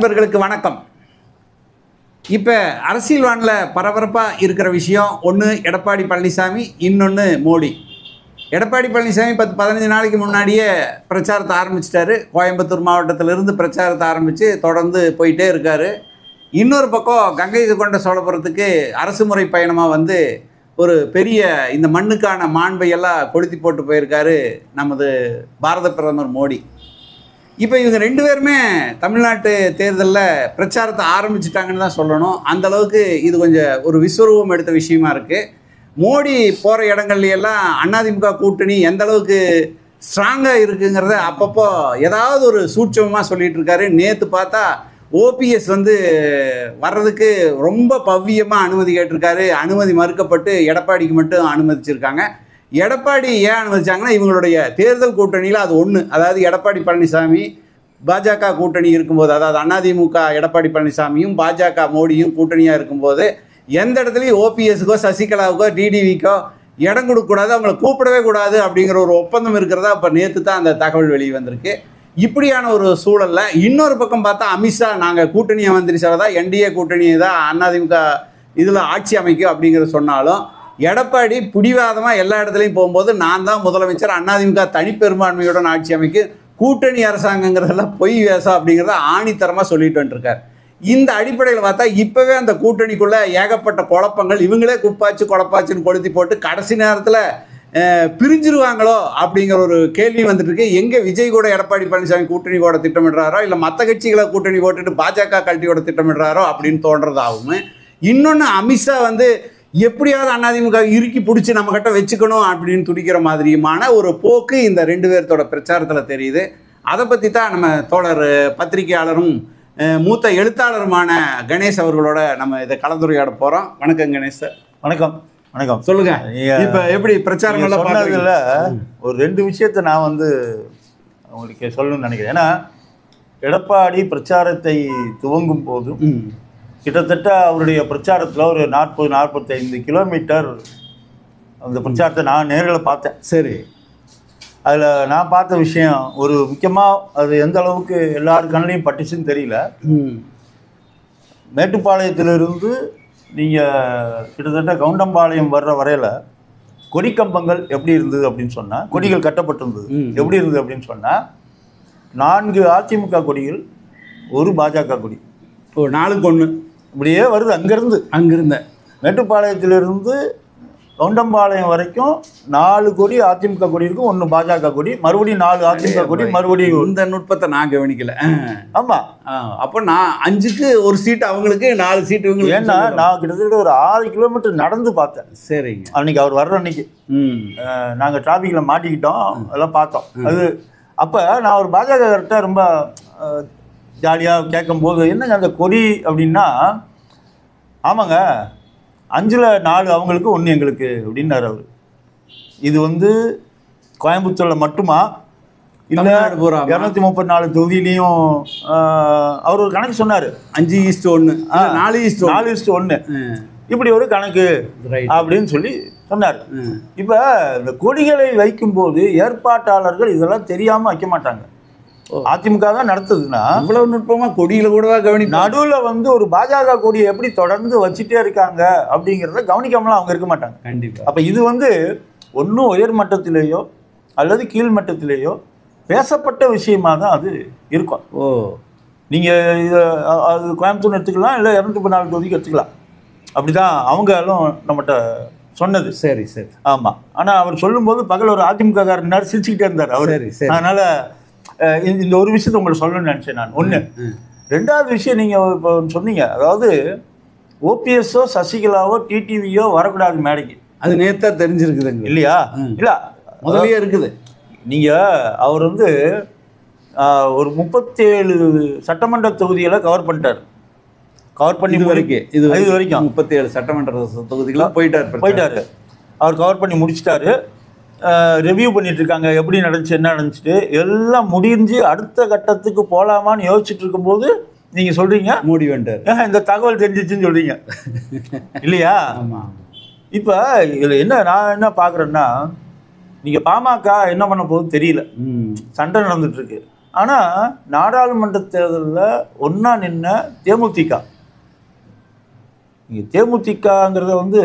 நண்பர்களுக்கு வணக்கம். இப்போ அரசியல் வானில் பரபரப்பாக இருக்கிற விஷயம் ஒன்று எடப்பாடி பழனிசாமி, இன்னொன்று மோடி. எடப்பாடி பழனிசாமி 10-15 நாளைக்கு முன்னாடியே பிரச்சாரத்தை ஆரம்பிச்சிட்டாரு. கோயம்புத்தூர் மாவட்டத்திலிருந்து பிரச்சாரத்தை ஆரம்பித்து தொடர்ந்து போயிட்டே இருக்கார். இன்னொரு பக்கம் கங்கை கொண்ட சோழபுரத்துக்கு அரசு முறை பயணமாக வந்து ஒரு பெரிய இந்த மண்ணுக்கான மாண்பையெல்லாம் கொளுத்தி போட்டு போயிருக்காரு நமது பாரத பிரதமர் மோடி. இப்போ இவங்க ரெண்டு பேருமே தமிழ்நாட்டு தேர்தலில் பிரச்சாரத்தை ஆரம்பிச்சிட்டாங்கன்னு தான் சொல்லணும். அந்தளவுக்கு இது கொஞ்சம் ஒரு விஸ்வரூபம் எடுத்த விஷயமா இருக்குது. மோடி போகிற இடங்கள்லையெல்லாம் அதிமுக கூட்டணி எந்த அளவுக்கு ஸ்ட்ராங்காக இருக்குங்கிறத அப்பப்போ ஏதாவது ஒரு சூட்சமாக சொல்லிகிட்டு இருக்காரு. நேற்று பார்த்தா ஓபிஎஸ் வந்து வர்றதுக்கு ரொம்ப பவ்யமாக அனுமதி கேட்டிருக்காரு. அனுமதி மறுக்கப்பட்டு எடப்பாடிக்கு மட்டும் அனுமதிச்சிருக்காங்க. எடப்பாடி ஏன் அனுமதிச்சாங்கன்னா இவங்களுடைய தேர்தல் கூட்டணியில் அது ஒன்று. அதாவது எடப்பாடி பழனிசாமி பாஜக கூட்டணி இருக்கும்போது, அதாவது அதிமுக எடப்பாடி பழனிசாமியும் பாஜக மோடியும் கூட்டணியாக இருக்கும்போது எந்த இடத்துலையும் ஓபிஎஸ்க்கோ சசிகலாவுக்கோ டிடிவிக்கோ இடம் கொடுக்கக்கூடாது, அவங்கள கூப்பிடவே கூடாது அப்படிங்கிற ஒரு ஒப்பந்தம் இருக்கிறதா இப்போ நேற்று தான் அந்த தகவல் வெளியே வந்திருக்கு. இப்படியான ஒரு சூழலில் இன்னொரு பக்கம் பார்த்தா அமித்ஷா நாங்கள் கூட்டணியை மந்திரிச்சால் தான் என்டிஏ கூட்டணியை தான் அதிமுக இதில் ஆட்சி அமைக்கும் அப்படிங்கிறத சொன்னாலும் எடப்பாடி பிடிவாதமாக எல்லா இடத்துலையும் போகும்போது நான் தான் முதலமைச்சர், அதிமுக தனிப்பெரும்பான்மையுடன் ஆட்சி அமைக்கும், கூட்டணி அரசாங்கங்கிறதெல்லாம் பொய் வேசம் அப்படிங்கிறத ஆணித்தரமாக சொல்லிட்டு வந்துருக்கார். இந்த அடிப்படையில் பார்த்தா இப்போவே அந்த கூட்டணிக்குள்ளே ஏகப்பட்ட குழப்பங்கள், இவங்களே குப்பாச்சு குழப்பாச்சுன்னு கொளுத்தி போட்டு கடைசி நேரத்தில் பிரிஞ்சிருவாங்களோ அப்படிங்கிற ஒரு கேள்வி வந்துட்டு இருக்கு. எங்கே விஜய் கூட எடப்பாடி பழனிசாமி கூட்டணி கூட திட்டமிடுறாரோ, இல்லை மற்ற கட்சிகளை கூட்டணி போட்டுட்டு பாஜக கல்ட்டியோட திட்டமிடுறாரோ அப்படின்னு தோன்றதாகவும், இன்னொன்று அமித்ஷா வந்து எப்படியாவது அதிமுக இறுக்கி பிடிச்சி நம்மக்கிட்ட வச்சுக்கணும் அப்படின்னு துடிக்கிற மாதிரியுமான ஒரு போக்கு இந்த ரெண்டு பேர்த்தோட பிரச்சாரத்தில் தெரியுது. அதை பற்றி தான் நம்ம தோழர் பத்திரிகையாளரும் மூத்த எழுத்தாளருமான கணேஷ் அவர்களோட நம்ம இதை கலந்துரையாட போகிறோம். வணக்கம் கணேஷ் சார். வணக்கம். வணக்கம். சொல்லுங்க, இப்போ எப்படி பிரச்சாரம் சொன்னதில் ஒரு 2 விஷயத்தை நான் வந்து உங்களுக்கு சொல்லணும்னு நினைக்கிறேன். ஏன்னா எடப்பாடி பிரச்சாரத்தை துவங்கும் போதும் கிட்டத்தட்ட அவருடைய பிரச்சாரத்தில் ஒரு 40-45 கிலோமீட்டர் அந்த பிரச்சாரத்தை நான் நேரில் பார்த்தேன். சரி, அதில் நான் பார்த்த விஷயம் ஒரு முக்கியமாக அது எந்த அளவுக்கு எல்லாரு கண்ணிலையும் பட்டுச்சுன்னு தெரியல. மேட்டுப்பாளையத்திலிருந்து நீங்கள் கிட்டத்தட்ட கவுண்டம்பாளையம் வர்ற வரையில் கொடிக்கம்பங்கள் எப்படி இருந்தது அப்படின்னு சொன்னால், கொடிகள் கட்டப்பட்டிருந்தது எப்படி இருந்தது அப்படின்னு சொன்னால் 4 அதிமுக கொடிகள், ஒரு பாஜக கொடி, 4-1 இப்படியே வருது. அங்கிருந்த மேட்டுப்பாளையத்திலிருந்து கவுண்டம்பாளையம் வரைக்கும் 4 கொடி அதிமுக கொடி இருக்கும், 1 பாஜக கொடி, மறுபடியும் 4 அதிமுக கொடி, மறுபடியும். இந்த நுட்பத்தை நான் கவனிக்கல. ஆமாம், அப்போ நான் 5க்கு ஒரு சீட்டு அவங்களுக்கு, 4 சீட்டு இவங்களுக்கு. ஏன்னா நான் கிட்டத்தட்ட ஒரு 6 கிலோமீட்டர் நடந்து பார்த்தேன். சரிங்க. அன்னைக்கு அவர் வர்ற அன்னைக்கு நாங்கள் டிராஃபிக்கில் மாட்டிக்கிட்டோம், அதெல்லாம் பார்த்தோம். அது அப்போ நான் ஒரு பாஜகர்கிட்ட ரொம்ப ஜாலியாக கேட்கும்போது, என்னங்க அந்த கொடி அப்படின்னா, ஆமாங்க 5ல் 4 அவங்களுக்கு 1 எங்களுக்கு அப்படின்னாரு அவர். இது வந்து கோயம்புத்தூரில் மட்டுமா இல்லை 234 தொகுதியிலையும் அவர் ஒரு கணக்கு சொன்னார். 5:1, 4:1 இப்படி ஒரு கணக்கு அப்படின்னு சொல்லி சொன்னார். இப்போ இந்த கொடிகளை வைக்கும்போது ஏற்பாட்டாளர்கள் இதெல்லாம் தெரியாமல் வைக்க மாட்டாங்க. அதிமுக தான் நடத்துதுன்னா இவ்வளவு நுட்பமா கொடியில கூடவா கவனி, நடுவில் வந்து ஒரு பாஜக கொடியை எப்படி தொடர்ந்து வச்சுட்டே இருக்காங்க அப்படிங்கிறத கவனிக்காமலாம் அவங்க இருக்க மாட்டாங்க. கண்டிப்பாக. அப்போ இது வந்து ஒன்றும் உயர் மட்டத்திலேயோ அல்லது கீழ் மட்டத்திலேயோ பேசப்பட்ட விஷயமாக தான் அது இருக்கும். நீங்கள் இதை அது கோயம்புத்தூர் எடுத்துக்கலாம், இல்லை 214 தொகுதிக்கு எடுத்துக்கலாம். அப்படி தான் அவங்களும் நம்மகிட்ட சொன்னது. சரி சரி. ஆமாம். ஆனால் அவர் சொல்லும்போது பகல் ஒரு அதிமுக காரனார் சிரிச்சுக்கிட்டே இருந்தார் அவர். அதனால் இந்த ஒரு விஷயத்தை உங்களுக்கு சொல்லணும்னு நினச்சேன் நான். ஒன்று. 2வது விஷயம் நீங்கள் இப்போ சொன்னீங்க, அதாவது ஓபிஎஸ்ஸோ சசிகலாவோ டிடிவியோ வரக்கூடாது மேடைக்கு. அது நேற்றா தெரிஞ்சிருக்குதுங்க இல்லையா? இல்லை, முதலே இருக்குது. நீங்கள் அவர் வந்து ஒரு 37 சட்டமன்ற தொகுதிகளை கவர் பண்ணிட்டார். கவர் பண்ணி இது வரைக்கும் 37 சட்டமன்ற தொகுதிகளாக போயிட்டார். அவர் கவர் பண்ணி முடிச்சிட்டாரு. ரிவ்யூ பண்ணிட்டுருக்காங்க, எப்படி நடந்துச்சு என்ன நடந்துச்சுட்டு எல்லாம் முடிஞ்சு அடுத்த கட்டத்துக்கு போகலாமான்னு யோசிச்சுட்டு இருக்கும்போது நீங்கள் சொல்கிறீங்க மோடி வந்துட்டார், இந்த தகவல் தெரிஞ்சிச்சுன்னு சொல்கிறீங்க இல்லையா? ஆமாம். இப்போ இதில் நான் என்ன பார்க்குறேன்னா, நீங்கள் பாமக என்ன பண்ண போகுது தெரியல. சண்டை நடந்துட்டுருக்கு. ஆனால் நாடாளுமன்ற தேர்தலில் ஒன்றா நின்ன தேமுதிக, இங்கே தேமுதிகங்கிறத வந்து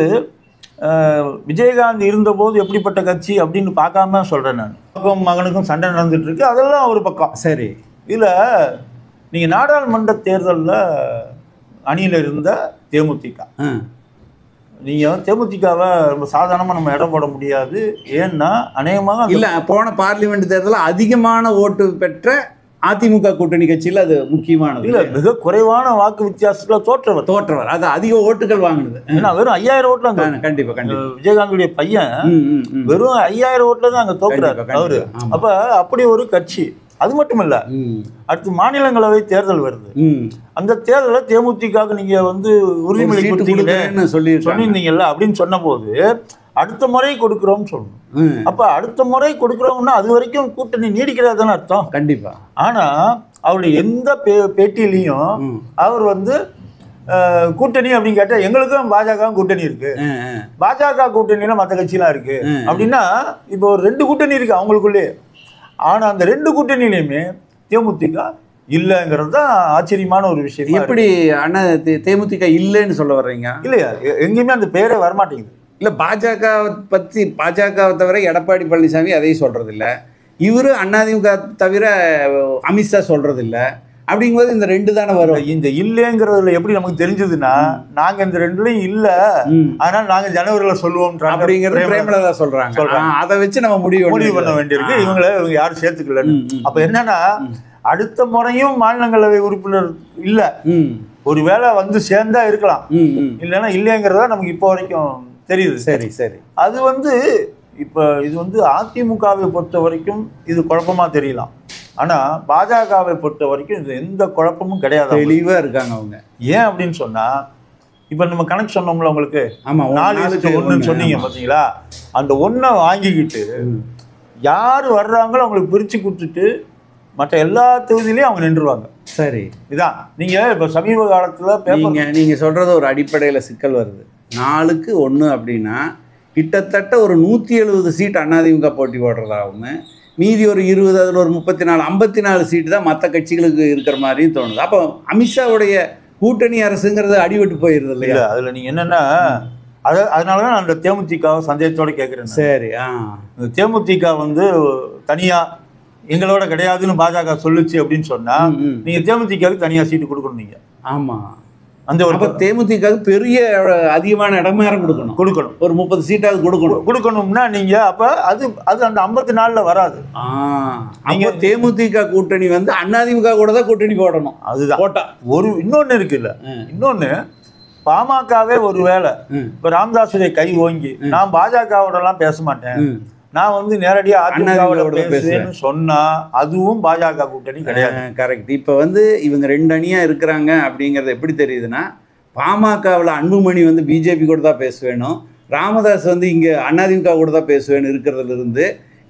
விஜயகாந்த் இருந்தபோது எப்படிப்பட்ட கட்சி அப்படின்னு பார்க்காம சொல்கிறேன் நான். பக்கம் மகனுக்கும் சண்டை நடந்துட்டு இருக்கு, அதெல்லாம் ஒரு பக்கம். சரி, இதில் நீங்கள் நாடாளுமன்ற தேர்தலில் அணியில் இருந்த தேமுதிக, நீங்கள் தேமுதிகவை ரொம்ப சாதாரணமாக நம்ம இடம் போட முடியாது. ஏன்னா அநேகமாக இல்லை, போன பார்லிமெண்ட் தேர்தலில் அதிகமான ஓட்டு பெற்ற அதிமுக கூட்டணி கட்சியில் அது முக்கியமானது. இல்லை, மிக குறைவான வாக்கு வித்தியாசத்தில் தோற்றவர் அது அதிக ஓட்டுகள் வாங்கினது. ஏன்னா வெறும் 5000 ஓட்டுல கண்டிப்பாக விஜயகாந்துடைய பையன் வெறும் 5000 ஓட்டுல தான் அங்கே தோக்குறாரு அவரு. அப்போ அப்படி ஒரு கட்சி. அது மட்டும் இல்லை, அடுத்து மாநிலங்களவை தேர்தல் வருது. அந்த தேர்தலில் தேமுதிகவுக்கு நீங்கள் வந்து உறுதிமொழி கொடுத்தீங்கன்னு சொல்லியிருந்தீங்கல்ல அப்படின்னு சொன்ன போது அடுத்த முறை கொடுக்குறோம்னு சொல்லணும். அப்போ அடுத்த முறை கொடுக்குறோம்னா அது வரைக்கும் கூட்டணி நீடிக்கிறது தானே அர்த்தம். கண்டிப்பா. ஆனால் அவருடைய எந்த பேட்டியிலையும் அவர் வந்து கூட்டணி அப்படின்னு கேட்டால் எங்களுக்கும் பாஜக கூட்டணி இருக்கு, பாஜக கூட்டணியில மற்ற கட்சியெல்லாம் இருக்கு அப்படின்னா இப்போ 2 கூட்டணி இருக்கு அவங்களுக்குள்ளே. ஆனால் அந்த 2 கூட்டணியிலையுமே தேமுதிக இல்லைங்கிறது தான் ஆச்சரியமான ஒரு விஷயம். எப்படி அண்ணா தேமுதிக இல்லைன்னு சொல்ல வர்றீங்க? இல்லையா, எங்கேயுமே அந்த பேரே வரமாட்டேங்குது. இல்லை, பாஜகவை தவிர எடப்பாடி பழனிசாமி அதையும் சொல்கிறது இல்லை, இவர் அதிமுக தவிர அமித்ஷா சொல்கிறது இல்லை. அப்படிங்கும்போது இந்த 2 தானே வரும். இந்த இல்லைங்கிறதுல எப்படி நமக்கு தெரிஞ்சதுன்னா, நாங்கள் இந்த 2லையும் இல்லை, அதனால நாங்கள் ஜனவரியில் சொல்லுவோம் அப்படிங்கிறது பிரேமலதா சொல்கிறாங்க. அதை வச்சு நம்ம முடிவு பண்ண வேண்டியிருக்கு. இவங்க யாரும் சேர்த்துக்கலன்னு. அப்போ என்னன்னா, அடுத்த முறையும் மாநிலங்களவை உறுப்பினர் இல்லை, ஒருவேளை வந்து சேர்ந்தா இருக்கலாம், இல்லைன்னா இல்லைங்கிறதா நமக்கு இப்போ வரைக்கும் தெரியுது. சரி சரி. அது வந்து இப்போ இது வந்து அதிமுகவை பொறுத்த வரைக்கும் இது குழப்பமா தெரியலாம், ஆனால் பாஜகவை பொறுத்த வரைக்கும் இது எந்த குழப்பமும் கிடையாது, தெளிவாக இருக்காங்க அவங்க. ஏன் அப்படின்னு சொன்னால், இப்போ நம்ம கணக்கு சொன்னோம்ல உங்களுக்கு, ஆமாம் 4:1 சொன்னீங்க பார்த்தீங்களா, அந்த 1 வாங்கிக்கிட்டு யார் வர்றாங்களோ அவங்களுக்கு பிரித்து கொடுத்துட்டு மற்ற எல்லா தொகுதியிலையும் அவங்க நின்றுவாங்க. சரி, இதான் நீங்கள் இப்போ சமீப காலத்தில் நீங்கள் சொல்கிறது ஒரு அடிப்படையில் சிக்கல் வருது. 4-1 அப்படின்னா கிட்டத்தட்ட ஒரு 170 சீட் அதிமுக போட்டி போடுறதாகவும், மீதி ஒரு 20, அதில் ஒரு 34, 54 சீட்டு தான் மற்ற கட்சிகளுக்கு இருக்கிற மாதிரியும் தோணுது. அப்போ அமித்ஷாவுடைய கூட்டணி அரசுங்கிறது அடிபட்டு போயிடுது இல்லையா? அதில் நீங்கள் என்னென்னா, அதனால தான் நான் அந்த தேமுதிகவை சந்தேகத்தோடு கேட்குறேன். சரி, தேமுதிக வந்து தனியாக எங்களோட கிடையாதுன்னு பாஜக சொல்லுச்சு அப்படின்னு சொன்னால் நீங்கள் தேமுதிகவுக்கு தனியாக சீட்டு கொடுக்கணும். நீங்கள் ஆமாம், அந்த ஒரு தேமுதிகவுக்கு பெரிய அதிகமான இடமேறம் கொடுக்கணும். ஒரு 30 சீட்டாவது கொடுக்கணும்னா நீங்கள் அப்போ அது அந்த 54 வராது. நீங்கள் தேமுதிக கூட்டணி வந்து அதிமுக கூட தான் கூட்டணி போடணும். அதுதான் போட்டா ஒரு இன்னொன்று இருக்குல்ல, இன்னொன்று பாமகவே ஒரு வேளை இப்போ ராமதாஸுடைய கை ஓங்கி நான் பாஜகவோடலாம் பேச மாட்டேன், நான் வந்து நேரடியாக அதிமுகவோட பேசுவேன்னு சொன்னா அதுவும் பாஜக கூட்டணி கிடையாது. கரெக்ட். இப்போ வந்து இவங்க 2 அணியாக இருக்கிறாங்க அப்படிங்கிறது எப்படி தெரியுதுன்னா, பாமகவில் அன்புமணி வந்து பிஜேபி கூட தான் பேசுவேணும், ராமதாஸ் வந்து இங்கே அதிமுக கூட தான் பேசுவேன்னு இருக்கிறதுல இருந்து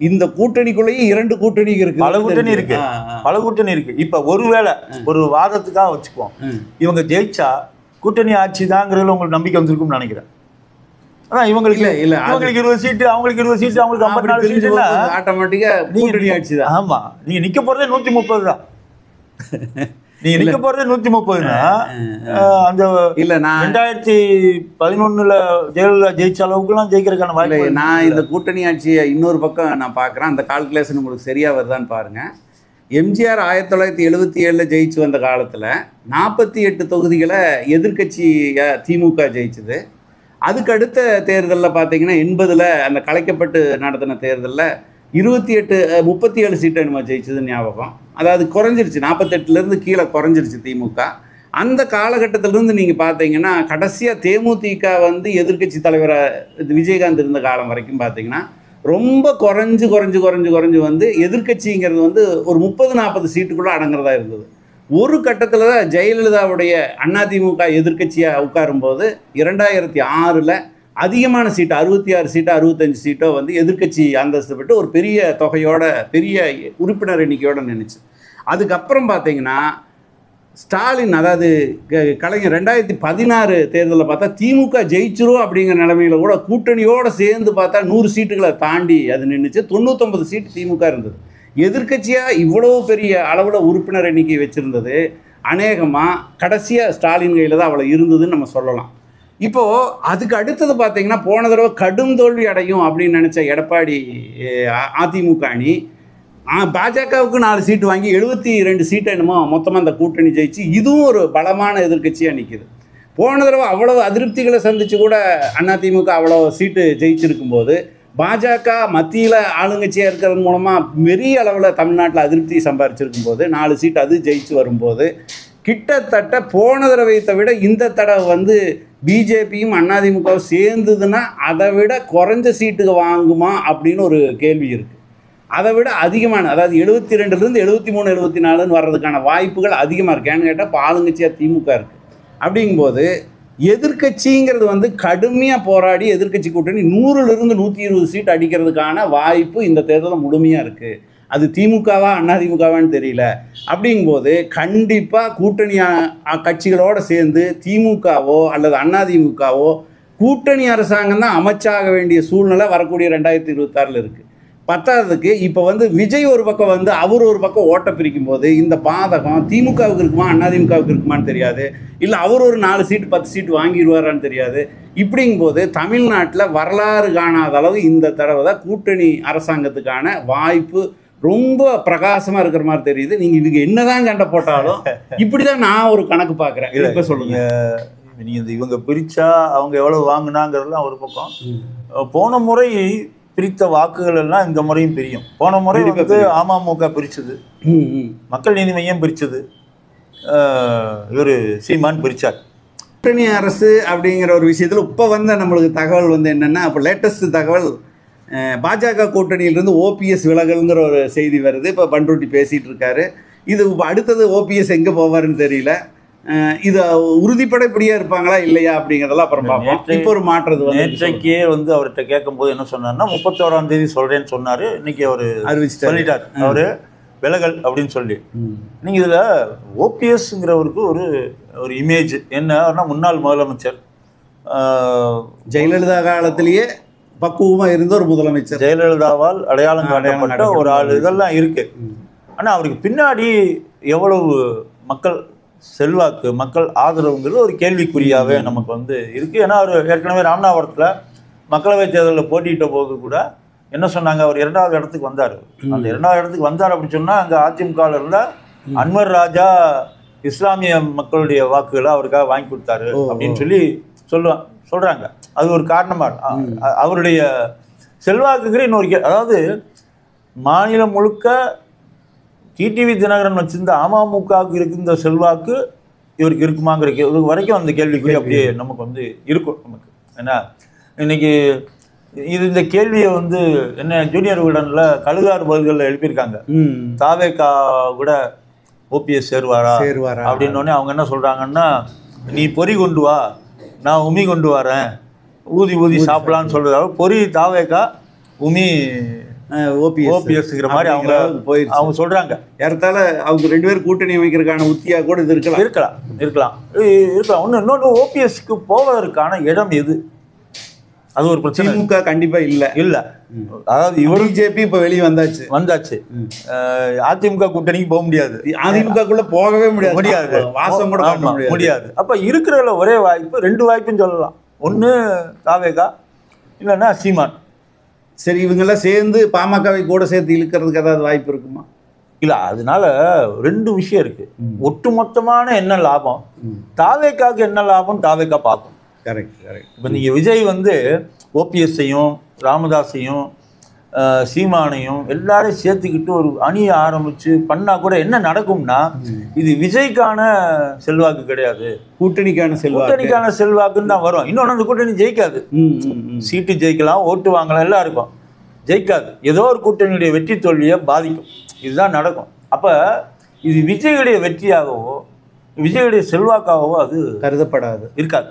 இந்த கூட்டணிக்குள்ளேயும் 2 கூட்டணி இருக்கு, பல கூட்டணி இருக்கு. இப்போ ஒருவேளை ஒரு வாதத்துக்காக வச்சுக்குவோம், இவங்க ஜெயிச்சா கூட்டணி ஆட்சி தாங்கிறதுல உங்களுக்கு நம்பிக்கை வந்திருக்கும்னு நினைக்கிறேன். அதான் இவங்களுக்கு இல்லை, அவங்களுக்கு 20 சீட்டு, அவங்களுக்கு 20 சீட்டு, அவங்களுக்கு 54 சீட்டு, ஆட்டோமேட்டிக்காக கூட்டணி ஆட்சி தான். ஆமாம், நீங்கள் நிற்க போகிறதே 130 தான். நீங்கள் நிற்க போகிறதே 130னா அந்த இல்லை, நான் 2011 ஜெயலலிதா ஜெயிச்ச அளவுக்குலாம் ஜெயிக்கிறதுக்கான வாய்ப்பு. நான் இந்த கூட்டணி ஆட்சியை இன்னொரு பக்கம் நான் பார்க்குறேன், அந்த கால்குலேஷன் உங்களுக்கு சரியாக வருதான்னு பாருங்கள். எம்ஜிஆர் 1977 ஜெயிச்சு வந்த காலத்தில் 48 தொகுதிகளை எதிர்கட்சியாக திமுக ஜெயிச்சுது. அதுக்கு அடுத்த தேர்தலில் பார்த்தீங்கன்னா 80 அந்த கலைக்கப்பட்டு நடத்தின தேர்தலில் 37 சீட்டு நம்ம ஜெயிச்சதுன்னு ஞாபகம். அதாவது குறைஞ்சிருச்சு, 48லேருந்து கீழே குறைஞ்சிருச்சு திமுக. அந்த காலகட்டத்திலேருந்து நீங்கள் பார்த்தீங்கன்னா கடைசியாக தேமுதிக வந்து எதிர்கட்சி தலைவராக விஜயகாந்த் இருந்த காலம் வரைக்கும் பார்த்தீங்கன்னா ரொம்ப குறைஞ்சு வந்து எதிர்கட்சிங்கிறது வந்து ஒரு 30-40 சீட்டுக்குள்ளே அடங்குறதா இருந்தது. ஒரு கட்டத்தில் தான் ஜெயலலிதாவுடைய அதிமுக எதிர்கட்சியாக உட்காரும்போது 2006 அதிகமான சீட்டு 66 சீட்டோ 65 சீட்டோ வந்து எதிர்கட்சி அந்தஸ்து பெற்று ஒரு பெரிய தொகையோட பெரிய உறுப்பினர் எண்ணிக்கையோடு நின்றுச்சு. அதுக்கப்புறம் பார்த்தீங்கன்னா ஸ்டாலின், அதாவது கலைஞர் 2016 தேர்தலில் பார்த்தா திமுக ஜெயிச்சிரும் அப்படிங்கிற நிலைமையில கூட கூட்டணியோடு சேர்ந்து பார்த்தா 100 சீட்டுகளை தாண்டி அது நின்றுச்சு. 99 சீட்டு திமுக இருந்தது. எதிர்க்கட்சியாக இவ்வளோ பெரிய அளவில் உறுப்பினர் எண்ணிக்கை வச்சுருந்தது அநேகமாக கடைசியாக ஸ்டாலின் கையில் தான் அவ்வளோ இருந்ததுன்னு நம்ம சொல்லலாம். இப்போது அதுக்கு அடுத்தது பார்த்திங்கன்னா போன தடவை கடும் தோல்வி அடையும் அப்படின்னு நினச்ச எடப்பாடி அதிமுக அணி பாஜகவுக்கு 4 சீட்டு வாங்கி 72 சீட்டை என்னமோ மொத்தமாக அந்த கூட்டணி ஜெயிச்சு இதுவும் ஒரு பலமான எதிர்க்கட்சியாக நிற்கிது. போன தடவை அவ்வளோ அதிருப்திகளை சந்தித்து கூட அதிமுக அவ்வளோ சீட்டு ஜெயிச்சிருக்கும் போது பாஜக மத்தியில் ஆளுங்கட்சியாக இருக்கிறது மூலமாக பெரிய அளவில் தமிழ்நாட்டில் அதிருப்தி சம்பாரிச்சிருக்கும் போது 4 சீட்டு அது ஜெயிச்சு வரும்போது கிட்டத்தட்ட போன தடவையை விட இந்த தடவை வந்து பிஜேபியும் அதிமுகவும் சேர்ந்ததுன்னா அதை விட குறைஞ்ச சீட்டுக்கு வாங்குமா அப்படின்னு ஒரு கேள்வி இருக்குது. அதை விட அதிகமான, அதாவது 72லேருந்து 73 74ன்னு வர்றதுக்கான வாய்ப்புகள் அதிகமாக இருக்குது. ஏன்னு கேட்டால் இப்போ ஆளுங்கட்சியாக திமுக இருக்குது. அப்படிங்கும்போது எதிர்க்கட்சிங்கிறது வந்து கடுமையாக போராடி எதிர்க்கட்சி கூட்டணி 100லிருந்து 120 சீட் அடிக்கிறதுக்கான வாய்ப்பு இந்த தேர்தலில் முழுமையாக இருக்குது. அது திமுகவா அதிமுகவான்னு தெரியல. அப்படிங்கும்போது கண்டிப்பாக கூட்டணி கட்சிகளோடு சேர்ந்து திமுகவோ அல்லது அதிமுகவோ கூட்டணி அரசாங்கம் தான் அமைச்சாக வேண்டிய சூழ்நிலை வரக்கூடிய 2026 இருக்குது. பத்தாவதுக்கு இப்போ வந்து விஜய் ஒரு பக்கம் வந்து அவர் ஒரு பக்கம் ஓட்ட பிரிக்கும் போது இந்த பாதகம் திமுகவுக்கு இருக்குமா அதிமுகவுக்கு இருக்குமான்னு தெரியாது. இல்லை அவர் ஒரு 4 சீட்டு 10 சீட்டு வாங்கிடுவாரான்னு தெரியாது. இப்படிங்கும்போது தமிழ்நாட்டில் வரலாறு காணாத அளவு இந்த தடவை தான் கூட்டணி அரசாங்கத்துக்கான வாய்ப்பு ரொம்ப பிரகாசமாக இருக்கிற மாதிரி தெரியுது. நீங்கள் இதுக்கு என்னதான் சண்டை போட்டாலும் இப்படி தான் நான் ஒரு கணக்கு பார்க்குறேன். இப்போ சொல்லுங்கள். நீங்கள் இவங்க பிரித்தா அவங்க எவ்வளோ வாங்கினாங்கிறதுலாம் ஒரு பக்கம். போன முறை பிரித்த வாக்குகள் எல்லாம் இந்த முறையும் பிரியும். போன முறை வந்து அமமுக பிரிச்சது, மக்கள் நீதி மையம் பிரிச்சது, இவர் சீமான் பிரிச்சார். கூட்டணி அரசு அப்படிங்கிற ஒரு விஷயத்தில் இப்போ வந்து நம்மளுக்கு தகவல் வந்து என்னென்னா, இப்போ லேட்டஸ்ட் தகவல் பாஜக கூட்டணியிலிருந்து ஓபிஎஸ் விலகல்ங்கிற ஒரு செய்தி வருது. இப்போ பண்ருட்டி பேசிகிட்டு இருக்காரு. இது அடுத்தது ஓபிஎஸ் எங்கே போவாருன்னு தெரியல. இது உறுதிப்பட இப்படியே இருப்பாங்களா இல்லையா அப்படிங்கிறதெல்லாம் அப்புறம் பார்ப்போம். இப்போ ஒரு மாற்றது நேற்றைக்கே வந்து அவர்கிட்ட கேட்கும்போது என்ன சொன்னார்னா 31ஆம் தேதி சொல்கிறேன்னு சொன்னார். இன்னைக்கு அவர் சொல்லிட்டார் அவர் விலகல் அப்படின்னு சொல்லி. நீங்கள் இதில் ஓபிஎஸ்ங்கிறவருக்கு ஒரு இமேஜ் என்னன்னா, முன்னாள் முதலமைச்சர் ஜெயலலிதா காலத்திலேயே பக்குவமாக இருந்த ஒரு முதலமைச்சர், ஜெயலலிதாவால் அடையாளம் காணப்பட்ட ஒரு ஆள், இதெல்லாம் இருக்கு. ஆனால் அவருக்கு பின்னாடி எவ்வளவு மக்கள் செல்வாக்கு, மக்கள் ஆதரவுங்கிறது ஒரு கேள்விக்குறியாகவே நமக்கு வந்து இருக்குது. ஏன்னா அவர் ஏற்கனவே ராமநாதபுரத்தில் மக்களவைத் தேர்தலில் போட்டியிட்ட போது கூட என்ன சொன்னாங்க, அவர் 2வது இடத்துக்கு வந்தார். அந்த 2வது இடத்துக்கு வந்தார் அப்படின்னு சொன்னால் அங்கே அதிமுகவில் இருந்த அன்வர் ராஜா இஸ்லாமிய மக்களுடைய வாக்குகளை அவருக்காக வாங்கி கொடுத்தாரு அப்படின்னு சொல்லி சொல்கிறாங்க. அது ஒரு காரணமாக அவருடைய செல்வாக்குங்கிற இன்னொரு அதாவது மாநிலம் முழுக்க டிடிவி தினகரன் வச்சிருந்த அமமுகவுக்கு இருக்கின்ற செல்வாக்கு இவருக்கு இருக்குமாங்கிற வரைக்கும் அந்த கேள்விக்குறி அப்படியே நமக்கு வந்து இருக்கும் நமக்கு. ஏன்னா இன்னைக்கு இந்த கேள்வியை வந்து என்ன ஜூனியர் விகடனில் கழுகாறு பகுதிகளில் எழுப்பியிருக்காங்க. தாவேகா கூட ஓபிஎஸ் சேருவாரா அப்படின்னோடனே அவங்க என்ன சொல்கிறாங்கன்னா, நீ பொறி கொண்டு வா, நான் உமி கொண்டு வரேன், ஊதி சாப்பிடலான்னு சொல்கிறதால பொறி தாவேகா, உமி ஓபிஎஸ்ங்கிற மாதிரி அவங்க சொல்றாங்க. ஏறத்தாழ அவங்க 2 பேரும் கூட்டணி அமைக்கிறதுக்கான உத்தியா கூட இது இருக்கலாம். இன்னொன்று ஓபிஎஸ்க்கு போவதற்கான இடம் எது, அது ஒரு பிரச்சனை. திமுக கண்டிப்பா இல்ல. அதாவது இவர் பிஜேபி இப்ப வெளியே வந்தாச்சு. அதிமுக கூட்டணிக்கு போக முடியாது, அதிமுகக்குள்ள போகவே முடியாது, வாசம் கூட முடியாது. அப்ப இருக்கிறதுல ஒரே வாய்ப்பு, 2 வாய்ப்புன்னு சொல்லலாம். ஒன்று தாவேகா, இல்லைன்னா சீமான். சரி, இவங்கெல்லாம் சேர்ந்து பாமகவை கூட சேர்த்து இழுக்கிறதுக்கு ஏதாவது வாய்ப்பு இருக்குமா? இல்லை, அதனால 2 விஷயம் இருக்கு. ஒட்டுமொத்தமான என்ன லாபம், தாவேக்காவுக்கு என்ன லாபம் தாவேக்கா பார்க்கும். கரெக்ட். இப்போ நீங்கள் விஜய் வந்து ஓபிஎஸ்ஸையும் ராமதாஸையும் சீமானையும் எல்லாரையும் சேர்த்துக்கிட்டு ஒரு அணியை ஆரம்பித்து பண்ணால் கூட என்ன நடக்கும்னா, இது விஜய்க்கான செல்வாக்கு கிடையாது, கூட்டணிக்கான செல்வாக்குன்னு தான் வரும். இன்னொன்று, அந்த கூட்டணி ஜெயிக்காது. சீட்டு ஜெயிக்கலாம், ஓட்டு வாங்கலாம், எல்லாம் இருக்கும், ஜெயிக்காது. ஏதோ ஒரு கூட்டணியுடைய வெற்றி தோல்வியை பாதிக்கும். இதுதான் நடக்கும். அப்போ இது விஜயுடைய வெற்றியாகவோ விஜயுடைய செல்வாக்காகவோ அது இருக்காது.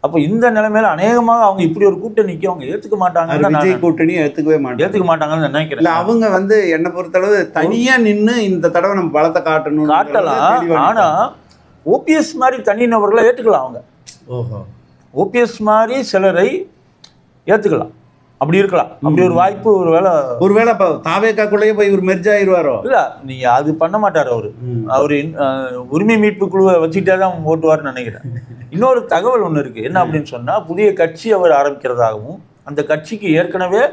அப்போ இந்த நிலைமையில அநேகமாக அவங்க இப்படி ஒரு கூட்டணிக்கு அவங்க ஏற்றுக்க மாட்டாங்க. விஜய் கூட்டணி ஏற்றுக்க மாட்டாங்கன்னு நினைக்கிறேன். இல்லை, அவங்க வந்து என்னை பொறுத்தளவு தனியாக நின்று இந்த தடவை நம்ம பலத்தை காட்டலாம். ஆனால் ஓபிஎஸ் மாதிரி தனி நபர்களை ஏற்றுக்கலாம். அவங்க ஓபிஎஸ் மாதிரி சிலரை ஏற்றுக்கலாம். அப்படி இருக்கலாம். அப்படி ஒரு வாய்ப்பு ஒருவேளை இப்போ தாவேக்காக்குள்ளேயே போய் இவர் மெர்ஜ் ஆயிடுவாரோ? இல்லை, நீங்கள் அது பண்ண மாட்டார். அவர் உரிமை மீட்பு குழுவை வச்சுக்கிட்டே தான் ஓட்டுவார்னு நினைக்கிறேன். இன்னொரு தகவல் ஒன்று இருக்குது. என்ன அப்படின்னு சொன்னால், புதிய கட்சி அவர் ஆரம்பிக்கிறதாகவும் அந்த கட்சிக்கு ஏற்கனவே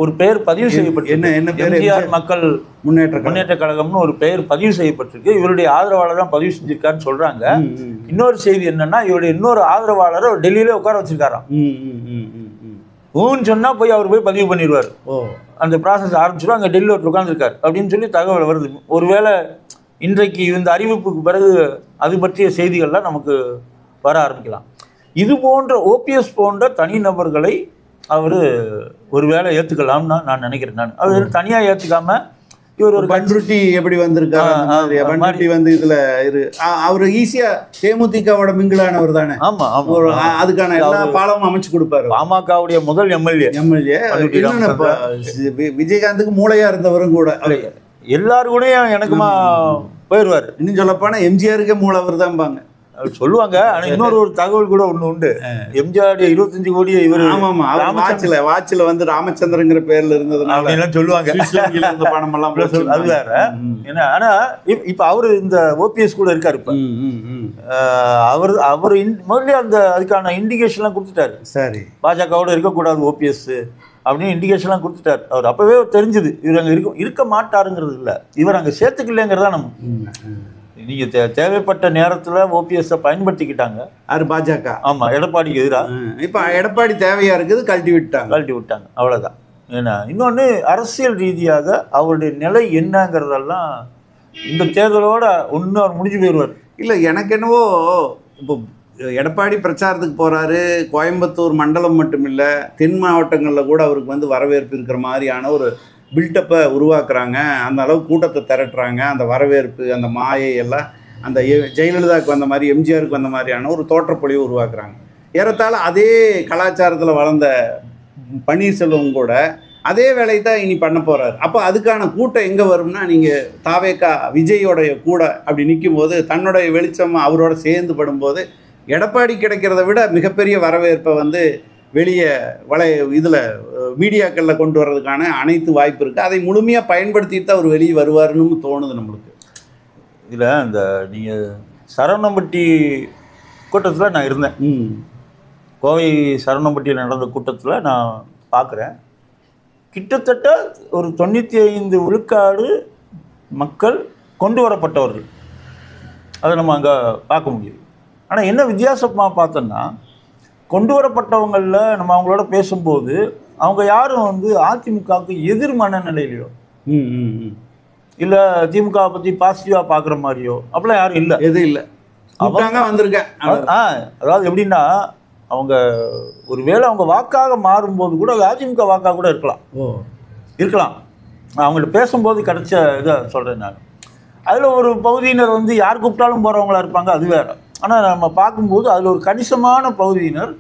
ஒரு பெயர் பதிவு செய்யப்பட்டு, என்ன எம்ஜிஆர் மக்கள் முன்னேற்ற கழகம்னு ஒரு பெயர் பதிவு செய்யப்பட்டிருக்கு. இவருடைய ஆதரவாளர் தான் பதிவு செஞ்சிருக்காருன்னு சொல்றாங்க. இன்னொரு செய்தி என்னன்னா, இவருடைய இன்னொரு ஆதரவாளரை டெல்லியிலே உட்கார வச்சிருக்காராம். ஊன்னு சொன்னா போய் அவர் போய் பதிவு பண்ணிடுவார். அந்த ப்ராசஸ் ஆரம்பிச்சிடும். அங்கே டெல்லியில் ஒருத்தர் உட்காந்துருக்காரு அப்படின்னு சொல்லி தகவல் வருது. ஒருவேளை இன்றைக்கு இந்த அறிவிப்புக்கு பிறகு அது பற்றிய செய்திகள்லாம் நமக்கு வர ஆரம்பிக்கலாம். இது போன்ற ஓபிஎஸ் போன்ற தனிநபர்களை அவர் ஒரு வேளை ஏற்றுக்கலாம்னு நான் நினைக்கிறேன். அவர் தனியாக ஏற்றுக்காம இவர் ஒரு பண்ருட்டி எப்படி வந்திருக்காரு, பண்ருட்டி வந்து இதுல அவரு ஈஸியா தேமுதிகவோட மிங்கிலானவர் தானே. ஆமா, அதுக்கான எல்லா பாலமும் அமைச்சு கொடுப்பாரு. பாமகவுடைய முதல் எம்எல்ஏ விஜயகாந்துக்கு மூளையா இருந்தவரும் கூட. எல்லாரும் கூட எனக்குமா போயிடுவார். இன்னும் சொல்லப்போனா எம்ஜிஆருக்கே மூளை அவர் தான்பாங்க சொல்லுவாங்க. ஆனா இன்னொரு ஒரு தகவல் கூட ஒண்ணு உண்டு. எம்ஜிஆர் 25 கோடி இவர் வாட்சில வந்து ராமச்சந்திரங்கிற பேர்ல இருந்ததுனால சொல்லுவாங்க. பணம் எல்லாம் அது வேற. ஏன்னா ஆனா இப்ப அவரு இந்த ஓபிஎஸ் கூட இருக்காரு. இப்ப அவர் முதல்ல அந்த அதுக்கான இண்டிகேஷன் எல்லாம் கொடுத்துட்டாரு. சரி, பாஜகவோட இருக்கக்கூடாது ஓபிஎஸ் அப்படின்னு இண்டிகேஷன் எல்லாம் கொடுத்துட்டாரு. அவர் அப்பவே தெரிஞ்சுது இவர் அங்க இருக்க மாட்டாருங்கிறது இல்ல, இவர் அங்க சேர்த்துக்கலங்கிறதா நம்ம. நீங்க தேவைப்பட்ட நேரத்துல ஓபிஎஸ் பயன்படுத்திக்கிட்டாங்க பாஜக. ஆமா, எடப்பாடிக்கு எதிராக. இப்ப எடப்பாடி தேவையா இருக்குது, கழட்டி விட்டாங்க. அவ்வளவுதான். ஏன்னா இன்னொன்னு, அரசியல் ரீதியாக அவருடைய நிலை என்னங்கிறதெல்லாம் இந்த தேர்தலோட ஒன்று அவர் முடிஞ்சு போயிடுவார். இல்லை, எனக்கு என்னவோ இப்போ எடப்பாடி பிரச்சாரத்துக்கு போறாரு. கோயம்புத்தூர் மண்டலம் மட்டும் இல்லை, தென் மாவட்டங்களில் கூட அவருக்கு வந்து வரவேற்பு இருக்கிற மாதிரியான ஒரு பில்டப்பை உருவாக்குறாங்க. அந்த அளவு கூட்டத்தை திரட்டுறாங்க. அந்த வரவேற்பு, அந்த மாயை எல்லாம் அந்த ஜெயலலிதாவுக்கு வந்த மாதிரி, எம்ஜிஆருக்கு வந்த மாதிரியான ஒரு தோற்றப்பொழிவை உருவாக்குறாங்க. ஏறத்தாழ அதே கலாச்சாரத்தில் வளர்ந்த பன்னீர்செல்வம் கூட அதே வேலையை தான் இனி பண்ண போகிறார். அப்போ அதுக்கான கூட்டம் எங்கே வரும்னா, நீங்கள் தாவேக்கா விஜயோடைய கூட அப்படி நிற்கும் போது, தன்னுடைய வெளிச்சம் அவரோட சேர்ந்து படும்போது எடப்பாடி கிடைக்கிறத விட மிகப்பெரிய வரவேற்பை வந்து வெளியே இதில் மீடியாக்களில் கொண்டு வர்றதுக்கான அனைத்து வாய்ப்பு இருக்குது. அதை முழுமையாக பயன்படுத்திட்டு தான் அவர் வெளியே வருவாருன்னு தோணுது நம்மளுக்கு. இதில் இந்த நீங்கள் சரவணம்பட்டி கூட்டத்தில் நான் இருந்தேன். கோவை சரவணம்பட்டியில் நடந்த கூட்டத்தில் நான் பார்க்குறேன். கிட்டத்தட்ட ஒரு 95 விழுக்காடு மக்கள் கொண்டு வரப்பட்டவர்கள். அதை நம்ம அங்கே பார்க்க முடியுது. ஆனால் என்ன வித்தியாசமாக பார்த்தோன்னா, கொண்டு வரப்பட்டவங்களில் நம்ம அவங்களோட பேசும்போது அவங்க யாரும் வந்து அதிமுகவுக்கு எதிர் மனநிலையிலையோ இல்லை திமுகவை பற்றி பாசிட்டிவாக பார்க்குற மாதிரியோ அப்படிலாம் யாரும் இல்லை. எதுவும் இல்லை, அவங்க வந்திருக்கேன். அதாவது எப்படின்னா, அவங்க ஒரு வேளை அவங்க வாக்காக மாறும்போது கூட அது அதிமுக வாக்காக கூட இருக்கலாம். அவங்கள்ட்ட பேசும்போது கிடைச்ச இதை சொல்கிறேன் நான். அதில் ஒரு பகுதியினர் வந்து யார் கூப்பிட்டாலும் போகிறவங்களா இருப்பாங்க, அது வேறு. ஆனால் நம்ம பார்க்கும்போது அதில் ஒரு கணிசமான பகுதியினர்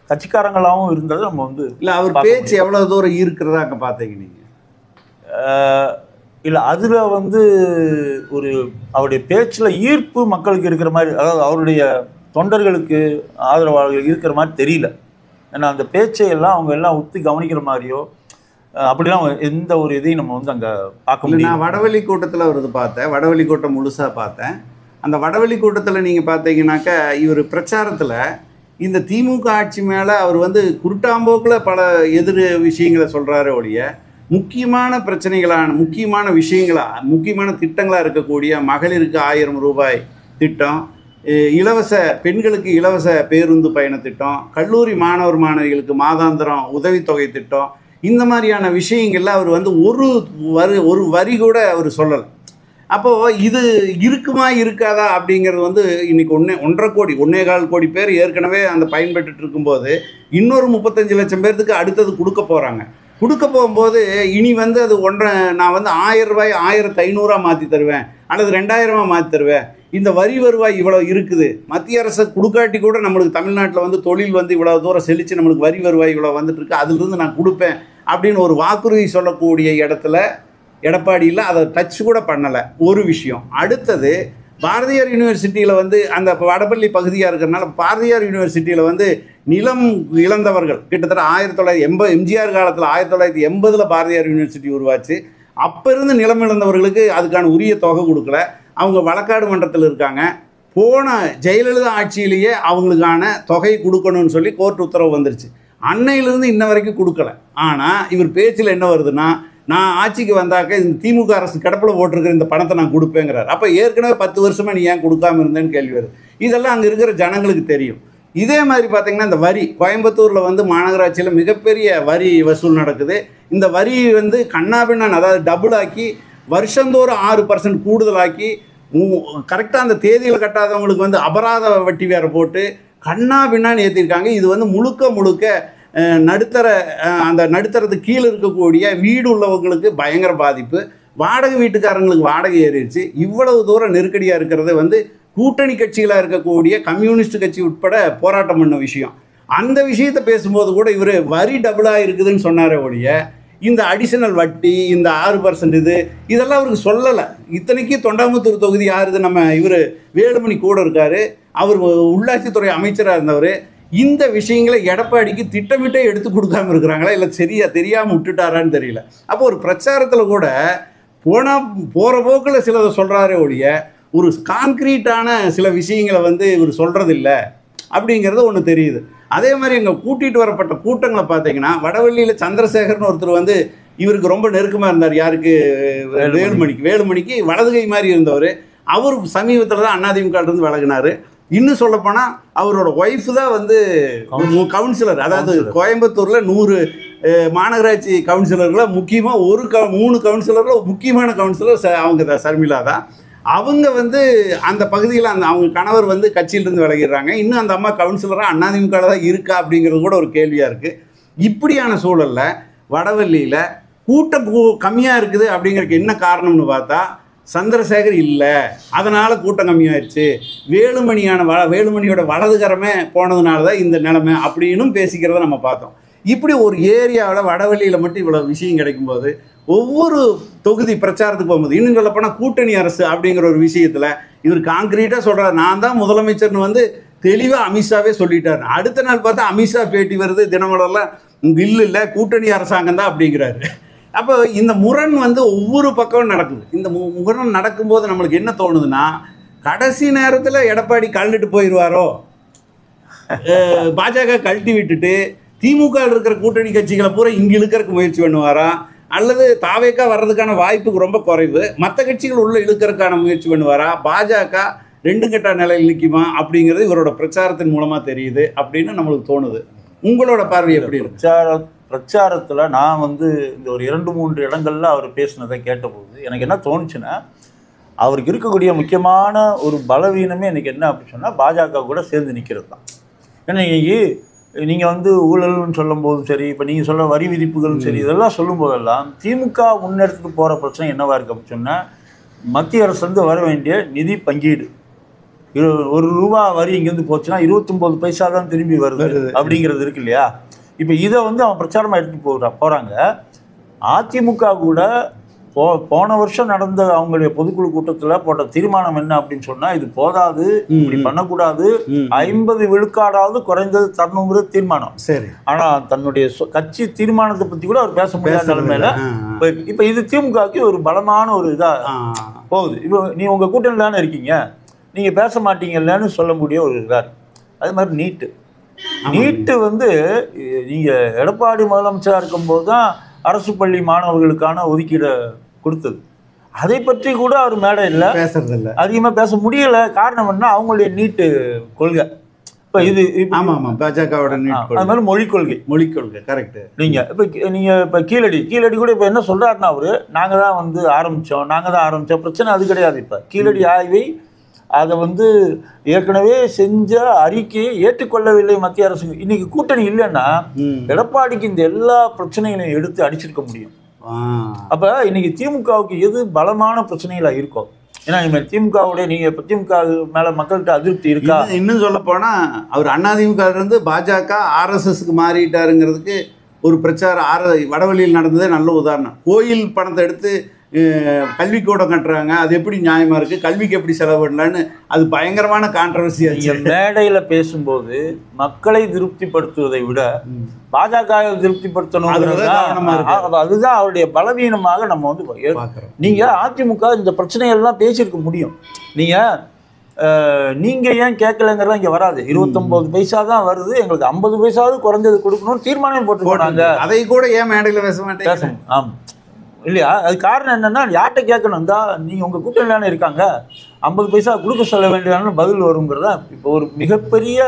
கட்சிக்காரங்களாகவும் இருந்தது நம்ம வந்து இல்லை. அவர் பேச்சு எவ்வளோ தூரம் இருக்கிறதா அங்கே பார்த்தீங்க நீங்கள்? இல்லை, அதில் வந்து ஒரு அவருடைய பேச்சில் ஈர்ப்பு மக்களுக்கு இருக்கிற மாதிரி, அதாவது அவருடைய தொண்டர்களுக்கு ஆதரவாளர்களுக்கு இருக்கிற மாதிரி தெரியல. ஏன்னா அந்த பேச்சையெல்லாம் அவங்க எல்லாம் ஒத்து கவனிக்கிற மாதிரியோ அப்படிலாம் எந்த ஒரு இதையும் நம்ம வந்து அங்கே பார்க்க முடியும். நான் வடவள்ளி கூட்டத்தில் அவரது பார்த்தேன். வடவள்ளி கூட்டம் முழுசாக பார்த்தேன். அந்த வடவள்ளி கூட்டத்தில் நீங்கள் பார்த்தீங்கன்னாக்கா, இவர் பிரச்சாரத்தில் இந்த திமுக ஆட்சி மேலே அவர் வந்து குருட்டாம்போக்கில் பல எதிர் விஷயங்களை சொல்கிறாரு ஒழிய, முக்கியமான பிரச்சனைகளான முக்கியமான திட்டங்களாக இருக்கக்கூடிய மகளிருக்கு 1000 ரூபாய் திட்டம், பெண்களுக்கு இலவச பேருந்து பயண திட்டம், கல்லூரி மாணவர் மாணவிகளுக்கு மாதாந்திரம் உதவித்தொகை திட்டம், இந்த மாதிரியான விஷயங்கள்ல அவர் வந்து ஒரு வரி கூட அவர் சொல்லலை. அப்போது இது இருக்குமா இருக்காதா அப்படிங்கிறது வந்து இன்றைக்கி 1.25 கோடி பேர் ஏற்கனவே அந்த பயன்பெற்று இருக்கும்போது இன்னொரு 35 லட்சம் பேர்த்துக்கு அடுத்தது கொடுக்க போகும்போது இனி வந்து அது நான் வந்து 1000 ரூபாய் 1500 மாற்றி தருவேன் அல்லது 2000 மாற்றி தருவேன். இந்த வரி வருவாய் இவ்வளோ இருக்குது, மத்திய அரசு கொடுக்காட்டி கூட நம்மளுக்கு தமிழ்நாட்டில் வந்து தொழில் வந்து இவ்வளோ தூரம் செழித்து நம்மளுக்கு வரி வருவாய் இவ்வளோ வந்துட்டு இருக்கு, அதிலிருந்து நான் கொடுப்பேன் அப்படின்னு ஒரு வாக்குறுதி சொல்லக்கூடிய இடத்துல எடப்பாடியில் அதை டச் கூட பண்ணலை. ஒரு விஷயம். அடுத்தது, பாரதியார் யூனிவர்சிட்டியில் வந்து அந்த வடபள்ளி பகுதியாக இருக்கிறனால பாரதியார் யூனிவர்சிட்டியில் வந்து நிலம் இழந்தவர்கள் கிட்டத்தட்ட 1980 எம்ஜிஆர் காலத்தில் 1980 பாரதியார் யூனிவர்சிட்டி உருவாச்சு. அப்போ இருந்து நிலம் இழந்தவர்களுக்கு அதுக்கான உரிய தொகை கொடுக்கல. அவங்க வழக்காடு மன்றத்தில் இருக்காங்க. போன ஜெயலலிதா ஆட்சியிலேயே அவங்களுக்கான தொகை கொடுக்கணும்னு சொல்லி கோர்ட் உத்தரவு வந்துருச்சு. அன்னையிலிருந்து இன்ன வரைக்கும் கொடுக்கல. ஆனால் இவர் பேச்சில் என்ன வருதுன்னா, நான் ஆட்சிக்கு வந்தாக்க இந்த திமுக அரசு கிடப்பில் போட்டிருக்கிற இந்த பணத்தை நான் கொடுப்பேங்கிறார். அப்போ ஏற்கனவே 10 வருஷமாக நீ ஏன் கொடுக்காம இருந்தேன்னு கேள்வி வருது. இதெல்லாம் அங்கே இருக்கிற ஜனங்களுக்கு தெரியும். இதே மாதிரி பார்த்திங்கன்னா இந்த வரி கோயம்புத்தூரில் வந்து மாநகராட்சியில் மிகப்பெரிய வரி வசூல் நடக்குது. இந்த வரி வந்து கண்ணாபின்னான், அதாவது டபுள் ஆக்கி வருஷந்தோறும் 6% கூடுதலாக்கி கரெக்டாக அந்த தேதியில் கட்டாதவங்களுக்கு வந்து அபராத வட்டி வேறு போட்டு கண்ணாபின்னான்னு ஏற்றிருக்காங்க. இது வந்து முழுக்க நடுத்தர அந்த நடுத்தரத்துக்கு கீழே இருக்கக்கூடிய வீடு உள்ளவங்களுக்கு பயங்கர பாதிப்பு. வாடகை வீட்டுக்காரங்களுக்கு வாடகை ஏறிடுச்சு. இவ்வளவு தூரம் நெருக்கடியாக இருக்கிறது வந்து கூட்டணி கட்சிகளாக இருக்கக்கூடிய கம்யூனிஸ்ட் கட்சி உட்பட போராட்டம் பண்ண விஷயம். அந்த விஷயத்தை பேசும்போது கூட இவர் வரி டபுளாக இருக்குதுன்னு சொன்னாரே ஒழிய இந்த அடிஷனல் வட்டி, இந்த 6% இதெல்லாம் அவருக்கு சொல்லலை. இத்தனைக்கு தொண்டாமுத்தூர் தொகுதி யாருது, நம்ம இவர் வேலுமணி கூட இருக்கார். அவர் உள்ளாட்சித்துறை அமைச்சராக இருந்தவர். இந்த விஷயங்களை எடப்பாடிக்கு திட்டமிட்டே எடுத்து கொடுக்காம இருக்கிறாங்களா, இல்லை தெரியாமல் விட்டுட்டாரான்னு தெரியல. அப்போ ஒரு பிரச்சாரத்தில் கூட போகிற போக்கில் சிலதை சொல்கிறாரே ஒழிய ஒரு கான்க்ரீட்டான சில விஷயங்களை வந்து இவர் சொல்கிறதில்ல அப்படிங்கிறது ஒன்று தெரியுது. அதே மாதிரி இங்கே கூட்டிகிட்டு வரப்பட்ட கூட்டங்களை பார்த்தீங்கன்னா வடவள்ளியில் சந்திரசேகர்னு ஒருத்தர் வந்து இவருக்கு ரொம்ப நெருக்கமாக இருந்தார். யாருக்கு? வேலுமணிக்கு வலதுகை மாதிரி இருந்தவர். அவர் சமீபத்தில் தான் அதிமுகலேருந்து விலகினார். இன்னும் சொல்லப்போனால் அவரோட ஒய்ஃப் தான் வந்து கவுன்சிலர். அதாவது கோயம்புத்தூரில் 100 மாநகராட்சி கவுன்சிலர்களில் முக்கியமாக 3 கவுன்சிலரில் முக்கியமான கவுன்சிலர் அவங்க சர்மிளா தான். அவங்க வந்து அந்த பகுதியில் அவங்க கணவர் வந்து கட்சியிலிருந்து விலகிடுறாங்க. இன்னும் அந்த அம்மா கவுன்சிலராக அதிமுக தான் இருக்கா அப்படிங்கிறது கூட ஒரு கேள்வியாக இருக்குது. இப்படியான சூழலில் வடவள்ளியில் கூட்டம் கம்மியாக இருக்குது அப்படிங்கிறதுக்கு என்ன காரணம்னு பார்த்தா சந்திரசேகர் இல்லை, அதனால் கூட்டம் கம்மியாயிடுச்சு, வேலுமணியோட வலதுகரமே போனதுனால தான் இந்த நிலைமை அப்படின்னும் பேசிக்கிறத நம்ம பார்த்தோம். இப்படி ஒரு ஏரியாவில் வடவள்ளியில் மட்டும் இவ்வளோ விஷயம் கிடைக்கும்போது ஒவ்வொரு தொகுதி பிரச்சாரத்துக்கு போகும்போது இன்னும் சொல்லப்போனால் கூட்டணி அரசு அப்படிங்கிற ஒரு விஷயத்தில் இவர் கான்க்ரீட்டாக சொல்கிறார், நான் தான் முதலமைச்சர்னு வந்து தெளிவாக அமித்ஷாவே சொல்லிட்டார். அடுத்த நாள் பார்த்தா அமித்ஷா பேட்டி வருது தினமலரில், இல்லை கூட்டணி அரசாங்கம் தான் அப்படிங்கிறாரு. அப்போ இந்த முரண் வந்து ஒவ்வொரு பக்கமும் நடக்குது. இந்த முரண் நடக்கும்போது நம்மளுக்கு என்ன தோணுதுன்னா, கடைசி நேரத்தில் எடப்பாடி கழட்டு போயிடுவாரோ, பாஜக கழட்டி விட்டுட்டு திமுக இருக்கிற கூட்டணி கட்சிகளை பூரா இங்கே இழுக்கிறதுக்கு முயற்சி பண்ணுவாரா, அல்லது தாவேக்கா வர்றதுக்கான வாய்ப்பு ரொம்ப குறைவு, மற்ற கட்சிகள் உள்ள இழுக்கிறதுக்கான முயற்சி பண்ணுவாரா, பாஜக 2 கட்ட நிலையில் நிற்குமா அப்படிங்கிறது இவரோட பிரச்சாரத்தின் மூலமாக தெரியுது அப்படின்னு நம்மளுக்கு தோணுது. உங்களோட பார்வை எப்படி இருக்கு? பிரச்சாரத்தில் நான் வந்து இந்த ஒரு 2-3 இடங்கள்ல அவர் பேசினதை கேட்டபோது எனக்கு என்ன தோணுச்சுன்னா, அவருக்கு இருக்கக்கூடிய முக்கியமான ஒரு பலவீனமே எனக்கு என்ன அப்படின்னு சொன்னால் பாஜக கூட சேர்ந்து நிற்கிறது தான். ஏன்னா நீங்கள் வந்து ஊழல்னு சொல்லும் போதும் சரி, இப்போ நீங்கள் சொல்ல வரி விதிப்புகளும் சரி, இதெல்லாம் சொல்லும் போதெல்லாம் திமுக முன்னெடுத்துட்டு போகிற பிரச்சனை என்னவா இருக்குது அப்படின்னு சொன்னால், மத்திய அரசு வந்து வர வேண்டிய நிதி பங்கீடு. ₹1 வரி இங்கேருந்து போச்சுன்னா 29 பைசா தான் திரும்பி வருது அப்படிங்கிறது இருக்கு இல்லையா. இப்போ இதை வந்து அவன் பிரச்சாரமாக எடுத்துட்டு போகிறாங்க. அதிமுக கூட போன வருஷம் நடந்த அவங்களுடைய பொதுக்குழு கூட்டத்தில் போட்ட தீர்மானம் என்ன அப்படின்னு சொன்னால், இது போதாது, இப்படி பண்ணக்கூடாது, 50 விழுக்காடாவது குறைந்தது தரணுங்கிற தீர்மானம். சரி. ஆனால் தன்னுடைய கட்சி தீர்மானத்தை பற்றி கூட அவர் பேச முடியாத நிலைமையில இப்போ இது திமுகவுக்கு ஒரு பலமான ஒரு இதாக போகுது. இப்போ நீ உங்கள் கூட்டணியில் தானே இருக்கீங்க, நீங்கள் பேச மாட்டீங்கல்லன்னு சொல்ல முடிய ஒரு இதாக. அது மாதிரி நீட்டு வந்து நீங்கள் எடப்பாடி முதலமைச்சராக இருக்கும்போது தான் அரசு பள்ளி மாணவர்களுக்கான ஒதுக்கீடை கொடுத்தது. அதை பற்றி கூட அவர் மேடையில் பேசுறதில்ல, அதிகமாக பேச முடியலை. காரணம் என்ன? அவங்களுடைய நீட்டு கொள்கை. இப்போ இது ஆமாம் பாஜகவோட அது மாதிரி மொழிக் கொள்கை கரெக்டு. நீங்கள் இப்போ கீழடி கூட இப்போ என்ன சொல்கிறாருன்னா, அவர் நாங்கள் தான் வந்து ஆரம்பித்தோம் பிரச்சனை அது கிடையாது. இப்போ கீழடி ஆய்வை அதை வந்து ஏற்கனவே செஞ்ச அறிக்கையை ஏற்றுக்கொள்ளவில்லை மத்திய அரசு. இன்னைக்கு கூட்டணி இல்லைன்னா எடப்பாடிக்கு இந்த எல்லா பிரச்சனைகளையும் எடுத்து அடிச்சிருக்க முடியும். அப்போ இன்னைக்கு திமுகவுக்கு எது பலமான பிரச்சனைகளாக இருக்கும்? ஏன்னா இனிமேல் திமுகவுடைய நீங்கள் இப்போ திமுக மேலே மக்கள்கிட்ட அதிருப்தி இருக்கா? இன்னும் சொல்ல போனால் அவர் அதிமுக இருந்து பாஜக RSSக்கு மாறிட்டாருங்கிறதுக்கு ஒரு பிரச்சாரம் வடவள்ளியில் நடந்ததே நல்ல உதாரணம். கோயில் பணத்தை எடுத்து கல்விக்கூடம் கட்டுறாங்க, அது எப்படி நியாயமா இருக்கு, கல்விக்கு எப்படி செலவு பண்ணலான்னு அது பயங்கரமான கான்ட்ரவர்சி ஆச்சு. மேடையில பேசும்போது மக்களை திருப்திப்படுத்துவதை விட பாஜகவை திருப்திப்படுத்தணும், அதுதான் அவருடைய பலவீனமாக நம்ம வந்து பார்க்கிறோம். நீங்க அதிமுக இந்த பிரச்சனைகள்லாம் பேசியிருக்க முடியும். நீங்க ஏன் கேட்கலங்கிறதா இங்க வராது. 29 பைசா தான் வருது, எங்களுக்கு 50 பைசாவது குறைஞ்சது கொடுக்கணும்னு தீர்மானம் போட்டுருக்காங்க. அதை கூட ஏன் மேடையில் பேச மாட்டேன்? ஆமா இல்லையா? அது காரணம் என்னன்னா, யார்கிட்ட கேட்கணும் தான், நீங்க உங்க கூட்டணியிலான இருக்காங்க, 50 பைசா கொடுக்க சொல்ல வேண்டியதான பதில் வருங்கிறதா இப்போ ஒரு மிகப்பெரிய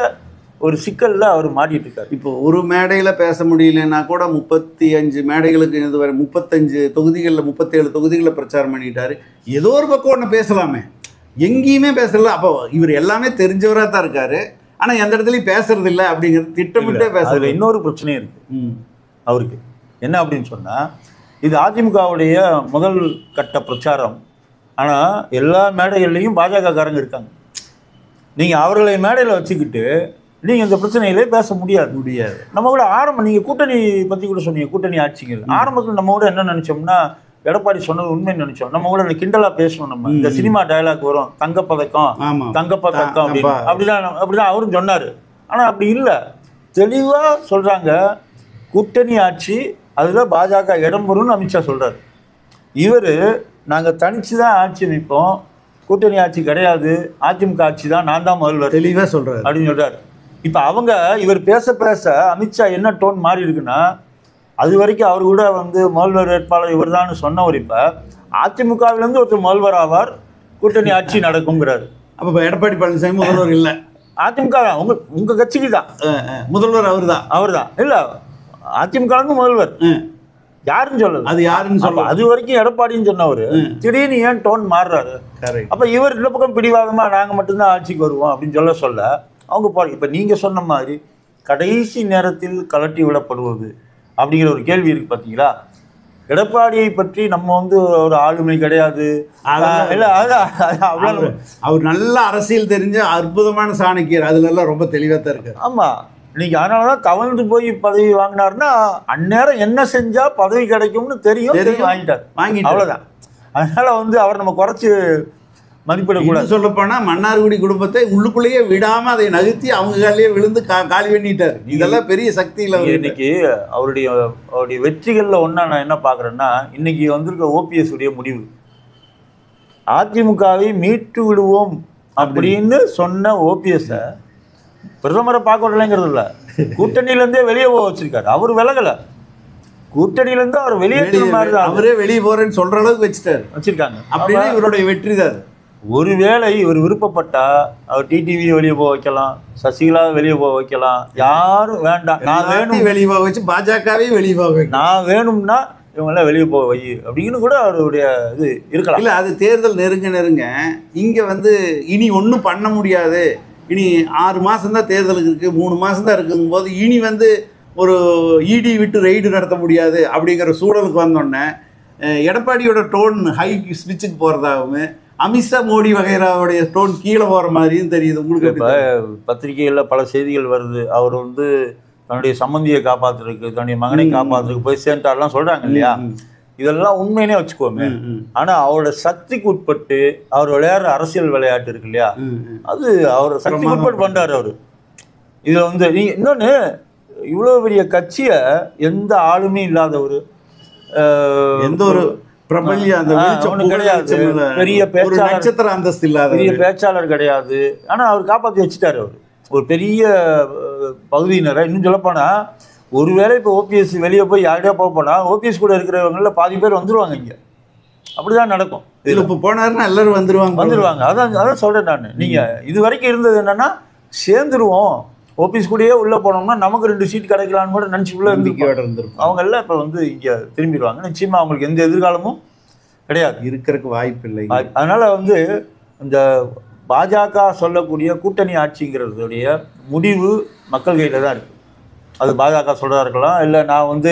ஒரு சிக்கல்ல அவர் மாட்டிட்டு இருக்காரு. இப்போ ஒரு மேடையில் பேச முடியலன்னா கூட 35 மேடைகளுக்கு இதுவரை 35 தொகுதிகளில் 37 தொகுதிகளில் பிரச்சாரம் பண்ணிட்டாரு. ஏதோ ஒரு பக்கம் ஒன்று பேசலாமே, எங்கேயுமே பேசல. அப்போ இவர் எல்லாமே தெரிஞ்சவராக தான் இருக்காரு, ஆனால் எந்த இடத்துலையும் பேசுறது இல்லை அப்படிங்கிறது திட்டமிட்டே பேசுறது. இன்னொரு பிரச்சனையும் இருக்கு அவருக்கு. என்ன அப்படின்னு சொன்னா, இது அதிமுகவுடைய முதல் கட்ட பிரச்சாரம். ஆனால் எல்லா மேடைகள்லையும் பாஜக காரங்க இருக்காங்க. நீங்கள் அவர்களை மேடையில் வச்சுக்கிட்டு நீங்கள் இந்த பிரச்சனையிலே பேச முடியாது. நம்ம கூட ஆரம்பம், நீங்கள் கூட்டணி பற்றி கூட சொன்னீங்க, கூட்டணி ஆட்சிகள் ஆரம்பத்தில் நம்ம கூட என்ன நினச்சோம்னா, எடப்பாடி சொன்னது உண்மைன்னு நினச்சோம். நம்ம கூட கிண்டலாக பேசணும். நம்ம இந்த சினிமா டயலாக் வரும், தங்கப்பதக்கம் அப்படிதான் அவரும் சொன்னார். ஆனால் அப்படி இல்லை, தெளிவாக சொல்கிறாங்க, கூட்டணி ஆட்சி அதில் பாஜக இடம் வரும்னு அமித்ஷா சொல்கிறார். இவர் நாங்கள் தனித்து தான் ஆட்சி அமைப்போம், கூட்டணி ஆட்சி கிடையாது, அதிமுக ஆட்சி தான், நான் தான் முதல்வர், தெளிவாக சொல்கிறார் அப்படின்னு சொல்கிறார். இப்போ இவர் பேச பேச அமித்ஷா என்ன டோன் மாறி இருக்குன்னா, அது வரைக்கும் அவர் கூட வந்து முதல்வர் வேட்பாளர் இவர் தான் சொன்னவர், இப்போ அதிமுகவிலேருந்து ஒருத்தர் முதல்வர் ஆவார், கூட்டணி ஆட்சி நடக்குங்கிறாரு. அப்போ எடப்பாடி பழனிசாமி முதல்வர் இல்லை, அதிமுக தான், உங்கள் கட்சிக்கு தான் முதல்வர் அவர் தான் இல்லை, அதிமுக முதல்வர் யாருன்னு சொல்லல, அது யாருன்னு சொல்ல. அது வரைக்கும் எடப்பாடின்னு சொன்னவர் திடீர்னு ஏன் டோன் மாறுறாரு? அப்ப இவர் இந்த பக்கம் பிடிவாதமா நாங்க மட்டும்தான் ஆட்சிக்கு வருவோம் அப்படின்னு சொல்ல அவங்க பாருங்க. இப்ப நீங்க சொன்ன மாதிரி கடைசி நேரத்தில் கலட்டி விடப்படுவது அப்படிங்கிற ஒரு கேள்வி இருக்கு பாத்தீங்களா? எடப்பாடியை பற்றி நம்ம வந்து ஒரு ஆளுமை கிடையாது, அவர் நல்ல அரசியல் தெரிஞ்ச அற்புதமான சாணக்கியர், அதுல எல்லாம் ரொம்ப தெளிவா தான் இருக்கு. ஆமா, நீங்க அதனாலதான் தவழ்ந்து போய் பதவி வாங்கினாருன்னா, அந்நேரம் என்ன செஞ்சா பதவி கிடைக்கும்னு தெரியும், வாங்கிட்டார், அவ்வளவுதான். அதனால வந்து அவர் நம்ம குறைச்சு மதிப்பிடக்கூடாது. சொல்ல போனா மன்னார்குடி குடும்பத்தை உள்ளுக்குள்ளேயே விடாம அதை நகர்த்தி அவங்க காலையே விழுந்து காலி பண்ணிட்டார். இதெல்லாம் பெரிய சக்தியில் இன்னைக்கு அவருடைய வெற்றிகள்ல ஒன்னா நான் என்ன பாக்குறேன்னா, இன்னைக்கு வந்திருக்க ஓபிஎஸ் உடைய முடிவு, அதிமுகவை மீட்டு விடுவோம் அப்படின்னு சொன்ன ஓபிஎஸ் பிரதமரை பார்க்க விடலைங்கிறது இல்லை, கூட்டணியிலேருந்தே வெளியே போக வச்சிருக்காரு. அவர் விலகலை, கூட்டணியிலேருந்து அவர் வெளியேற்ற மாதிரி தான், அவரே வெளியே போறேன்னு சொல்ற அளவுக்கு வச்சிருக்காங்க. அப்படின்னா இவருடைய வெற்றி தான். ஒருவேளை இவர் விருப்பப்பட்டா அவர் டிடிவியை வெளியே போக வைக்கலாம், சசிகலா வெளியே போக வைக்கலாம், யாரும் வேண்டாம் நான் வேணும் வெளியே போக வச்சு பாஜகவே வெளியே போக வைக்க, நான் வேணும்னா இவங்கெல்லாம் வெளியே போக வை அப்படின்னு கூட அவருடைய இது இருக்கலாம். இல்லை, அது தேர்தல் நெருங்க இங்கே வந்து இனி ஒன்றும் பண்ண முடியாது, இனி 6 மாதம் தான் தேர்தலுக்கு இருக்குது, 3 மாதம் தான் இருக்கும்போது இனி வந்து ஒரு இடி விட்டு ரெய்டு நடத்த முடியாது அப்படிங்கிற சூழலுக்கு வந்தோடனே எடப்பாடியோட டோன் ஹை ஸ்விட்சுக்கு போகிறதாகவும், அமித்ஷா மோடி வகைராவுடைய டோன் கீழே போகிற மாதிரியும் தெரியுது உங்களுக்கு. இப்போ பத்திரிகைகளில் பல செய்திகள் வருது, அவர் வந்து தன்னுடைய சம்பந்தியை காப்பாற்றுறதுக்கு, தன்னுடைய மகனை காப்பாற்றுறதுக்கு போய் சேர்ந்தாரெலாம் சொல்கிறாங்க இல்லையா? இதெல்லாம் உண்மையினே வச்சுக்கோமே. ஆனா அவரோட சக்திக்கு உட்பட்டு அவர் விளையாடுற அரசியல் விளையாட்டு இருக்கு இல்லையா, அது அவர் சக்திக்கு உட்பட்டு பண்றாரு அவரு. இதுல வந்து நீங்க இன்னொன்னு, இவ்வளவு பெரிய கட்சியை எந்த ஆளுமே இல்லாதவர், எந்த ஒரு கிடையாது, பெரிய பேச்சாளர் அந்தஸ்து இல்லாத பெரிய பேச்சாளர் கிடையாது, ஆனா அவர் காப்பாற்றி வச்சுட்டாரு. அவர் ஒரு பெரிய பகுதியினரை, இன்னும் சொல்லப்போனா ஒருவேளை இப்போ ஓபிஎஸ் வெளியே போய் யார்கிட்டயா போனா ஓபிஎஸ் கூட இருக்கிறவங்கள பாதி பேர் வந்துருவாங்க இங்கே, அப்படிதான் நடக்கும். இதில் இப்போ போனாருன்னா எல்லாரும் வந்துருவாங்க. அதான் சொல்கிறேன் நான். நீங்கள் இது வரைக்கும் இருந்தது என்னென்னா, சேர்ந்துருவோம், ஓபிஎஸ் கூடயே உள்ளே போனோம்னா நமக்கு 2 சீட் கிடைக்கலான்னு கூட நினச்சி உள்ளே இருந்துருக்கும். அவங்க எல்லாம் இப்போ வந்து இங்கே திரும்பிடுவாங்க. நிச்சயமாக அவங்களுக்கு எந்த எதிர்காலமும் கிடையாது, இருக்கிறதுக்கு வாய்ப்பு இல்லை. அதனால் வந்து இந்த பாஜக சொல்லக்கூடிய கூட்டணி ஆட்சிங்கிறதுடைய முடிவு மக்கள் கையில் தான் இருக்குது. அது பாஜக சொல்கிறதா இருக்கலாம், இல்லை நான் வந்து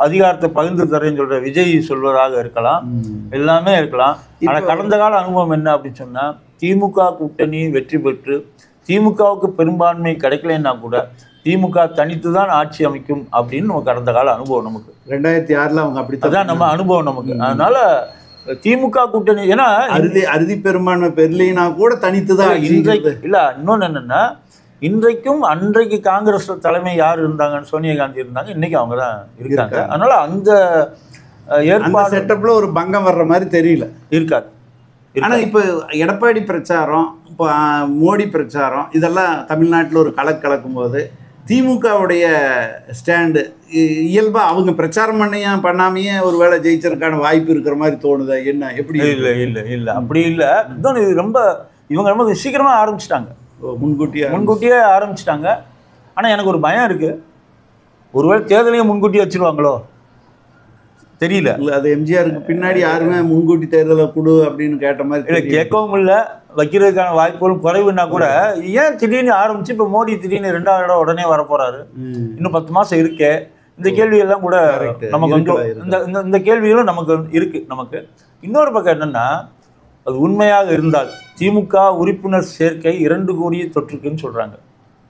அதிகாரத்தை பகிர்ந்து தரேன்னு சொல்கிற விஜய் சொல்வதாக இருக்கலாம், எல்லாமே இருக்கலாம். ஆனால் கடந்த கால அனுபவம் என்ன அப்படின்னு சொன்னால், திமுக கூட்டணி வெற்றி பெற்று திமுகவுக்கு பெரும்பான்மை கிடைக்கலன்னா கூட திமுக தனித்து தான் ஆட்சி அமைக்கும் அப்படின்னு நம்ம கடந்த கால அனுபவம் நமக்கு. 2006 அவங்க அப்படித்தான் நம்ம அனுபவம் நமக்கு. அதனால திமுக கூட்டணி ஏன்னா அறுதி பெரும்பான்மை பெறலைன்னா கூட தனித்து தான் இன்றைக்கு இல்லை. இன்னொன்று என்னன்னா, இன்றைக்கும் அன்றைக்கு காங்கிரஸ் தலைமை யார் இருந்தாங்கன்னு சோனியா காந்தி இருந்தாங்க, இன்னைக்கு அவங்க தான் இருக்காங்க. அதனால அந்த ஏற்பாடு செட்டப்ல ஒரு பங்கம் வர்ற மாதிரி தெரியல இருக்காது. ஆனால் இப்போ எடப்பாடி பிரச்சாரம், இப்போ மோடி பிரச்சாரம், இதெல்லாம் தமிழ்நாட்டில் ஒரு கலக்கும் போது திமுகவுடைய ஸ்டாண்டு இயல்பாக அவங்க பிரச்சாரம் பண்ணாமையே ஒரு வேளை ஜெயிச்சதுக்கான வாய்ப்பு இருக்கிற மாதிரி தோணுதா என்ன? எப்படி? இல்லை அப்படி இல்லை. இன்னொன்று இது ரொம்ப இவங்க ரொம்ப சீக்கிரமாக ஆரம்பிச்சிட்டாங்க, முன்கூட்டியே ஆரம்பிச்சிட்டாங்க. ஆனால் எனக்கு ஒரு பயம் இருக்குது, ஒருவேளை தேர்தலையும் முன்கூட்டியே வச்சுருவாங்களோ தெரியல. இல்லை அது எம்ஜிஆருக்கு பின்னாடி யாருமே முன்கூட்டி தேர்தலை கொடு அப்படின்னு கேட்ட மாதிரி இல்லை, கேட்கவும் இல்லை, வைக்கிறதுக்கான வாய்ப்புகளும் குறைவுன்னா கூட ஏன் திடீர்னு ஆரம்பிச்சு இப்போ மோடி திடீர்னு 2வது இடம் உடனே வரப்போறாரு, இன்னும் 10 மாதம் இருக்கே, இந்த கேள்வியெல்லாம் கூட நமக்கு வந்து இந்த கேள்விகளும் நமக்கு இருக்கு. நமக்கு இன்னொரு பக்கம் என்னன்னா, அது உண்மையாக இருந்தால் திமுக உறுப்பினர் சேர்க்கை 2 கோடியை தொற்றுக்குன்னு சொல்றாங்க.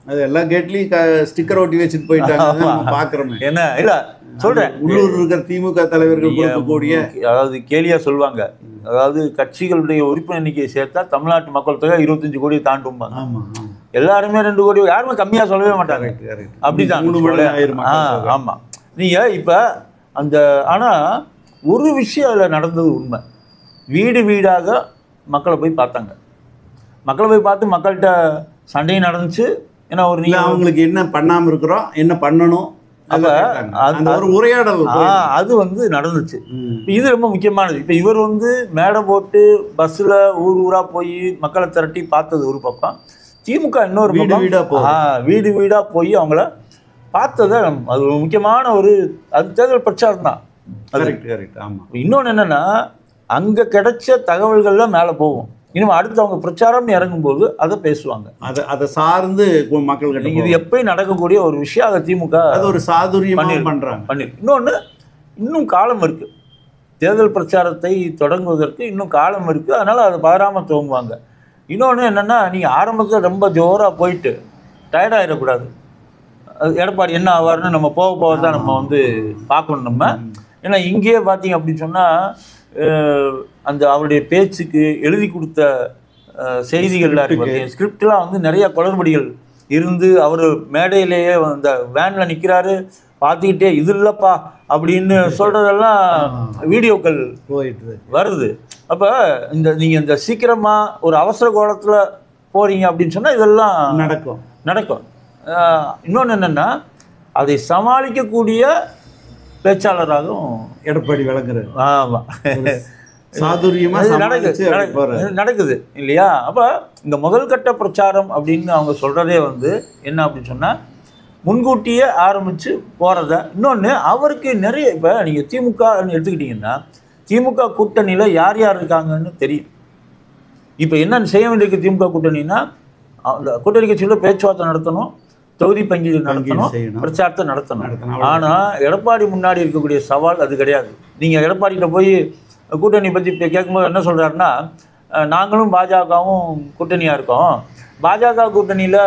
அது எல்லா கேட்லயும் ஸ்டிக்கர் ஒட்டி வச்சுட்டு போயிட்டாங்க பாக்குறோம். என்ன இல்ல சொல்றேன், உள்ளூர் இருக்கிற திமுக தலைவர்கள் கூடிய அதாவது கேலியா சொல்லுவாங்க, அதாவது கட்சிகளுடைய உறுப்பினர் எண்ணிக்கையை சேர்த்தா தமிழ்நாட்டு மக்கள் தொகை 25 கோடியை தாண்டும். எல்லாருமே 2 கோடி, யாருமே கம்மியா சொல்லவே மாட்டாங்க. அப்படிதான். ஆமா. நீங்க இப்ப அந்த ஆனா ஒரு விஷயம் அதுல நடந்தது உண்மை. வீடு வீடாக மக்களை போய் பார்த்தாங்க, மக்களை போய் பார்த்து மக்கள்கிட்ட சண்டையும் நடந்துச்சு. ஏன்னா ஒரு நீங்க அவங்களுக்கு என்ன பண்ணாம இருக்கிறோம், என்ன பண்ணணும், ஒரு உரையாடல் அது வந்து நடந்துச்சு. இது ரொம்ப முக்கியமானது. இப்ப இவர் வந்து மேடை போட்டு பஸ்ல ஊரா போய் மக்களை திரட்டி பார்த்தது ஒரு பக்கம், திமுக இன்னொரு வீடு வீடா போய் அவங்கள பார்த்தத அது ஒரு முக்கியமான ஒரு அது தேர்தல் பிரச்சாரம் தான். இன்னொன்னு என்னன்னா, அங்க கிடைச்ச தகவல்கள்ல மேல போகும், இனிமே அடுத்து அவங்க பிரச்சாரம் இறங்கும்போது அதை பேசுவாங்க, அதை சார்ந்து மக்கள். இது எப்பயும் நடக்கக்கூடிய ஒரு விஷயம். அதை திமுக அது ஒரு சாதுரியம் பண்றாங்க. இன்னொன்று, இன்னும் காலம் இருக்கு, தேர்தல் பிரச்சாரத்தை தொடங்குவதற்கு இன்னும் காலம் இருக்கு. அதனால அதை பதறாம துவங்குவாங்க. இன்னொன்று என்னன்னா, நீங்க ஆரம்பத்தில் ரொம்ப ஜோரா போயிட்டு டயர்டாயிடக்கூடாது. எடப்பாடி என்ன ஆவார்னு நம்ம போக போக தான் நம்ம வந்து பார்க்கணும் நம்ம. ஏன்னா இங்கேயே பார்த்தீங்க அப்படின்னு சொன்னால் அந்த அவருடைய பேச்சுக்கு எழுதி கொடுத்த செய்திகள்லாம் இருக்கு, ஸ்கிரிப்ட்லாம் வந்து நிறைய குளறுபடிகள் இருந்து அவர் மேடையிலேயே அந்த வேனில் நிற்கிறாரு பார்த்துக்கிட்டே இது இல்லைப்பா அப்படின்னு சொல்கிறதெல்லாம் வீடியோக்கள் வருது. அப்போ நீங்கள் இந்த சீக்கிரமாக ஒரு அவசர கோலத்தில் போகிறீங்க அப்படின்னு சொன்னால் இதெல்லாம் நடக்கும். இன்னொன்று என்னென்னா, அதை சமாளிக்கக்கூடிய பேச்சாளராகவும் எடப்பாடி விளங்குறாரு. ஆமாம், சாதுரியமா நடக்குது இல்லையா? அப்போ இந்த முதல் கட்ட பிரச்சாரம் அப்படின்னு அவங்க சொல்கிறதே வந்து என்ன அப்படின்னு சொன்னால், முன்கூட்டியே ஆரம்பித்து போகிறத. இன்னொன்று, அவருக்கு நிறைய இப்போ நீங்கள் திமுக எடுத்துக்கிட்டிங்கன்னா, திமுக கூட்டணியில் யார் யார் இருக்காங்கன்னு தெரியும். இப்போ என்ன செய்ய வேண்டியிருக்கு திமுக கூட்டணின்னா, அந்த கூட்டணி கட்சியோட பேச்சுவார்த்தை நடத்தணும், தொகுதி பங்கீடு நடத்தணும், பிரச்சாரத்தை நடத்தணும். ஆனால் எடப்பாடி முன்னாடி இருக்கக்கூடிய சவால் அது கிடையாது. நீங்கள் எடப்பாடிகிட்ட போய் கூட்டணி பற்றி கேட்கும்போது என்ன சொல்கிறாருன்னா, நாங்களும் பாஜகவும் கூட்டணியாக இருக்கோம், பாஜக கூட்டணியில்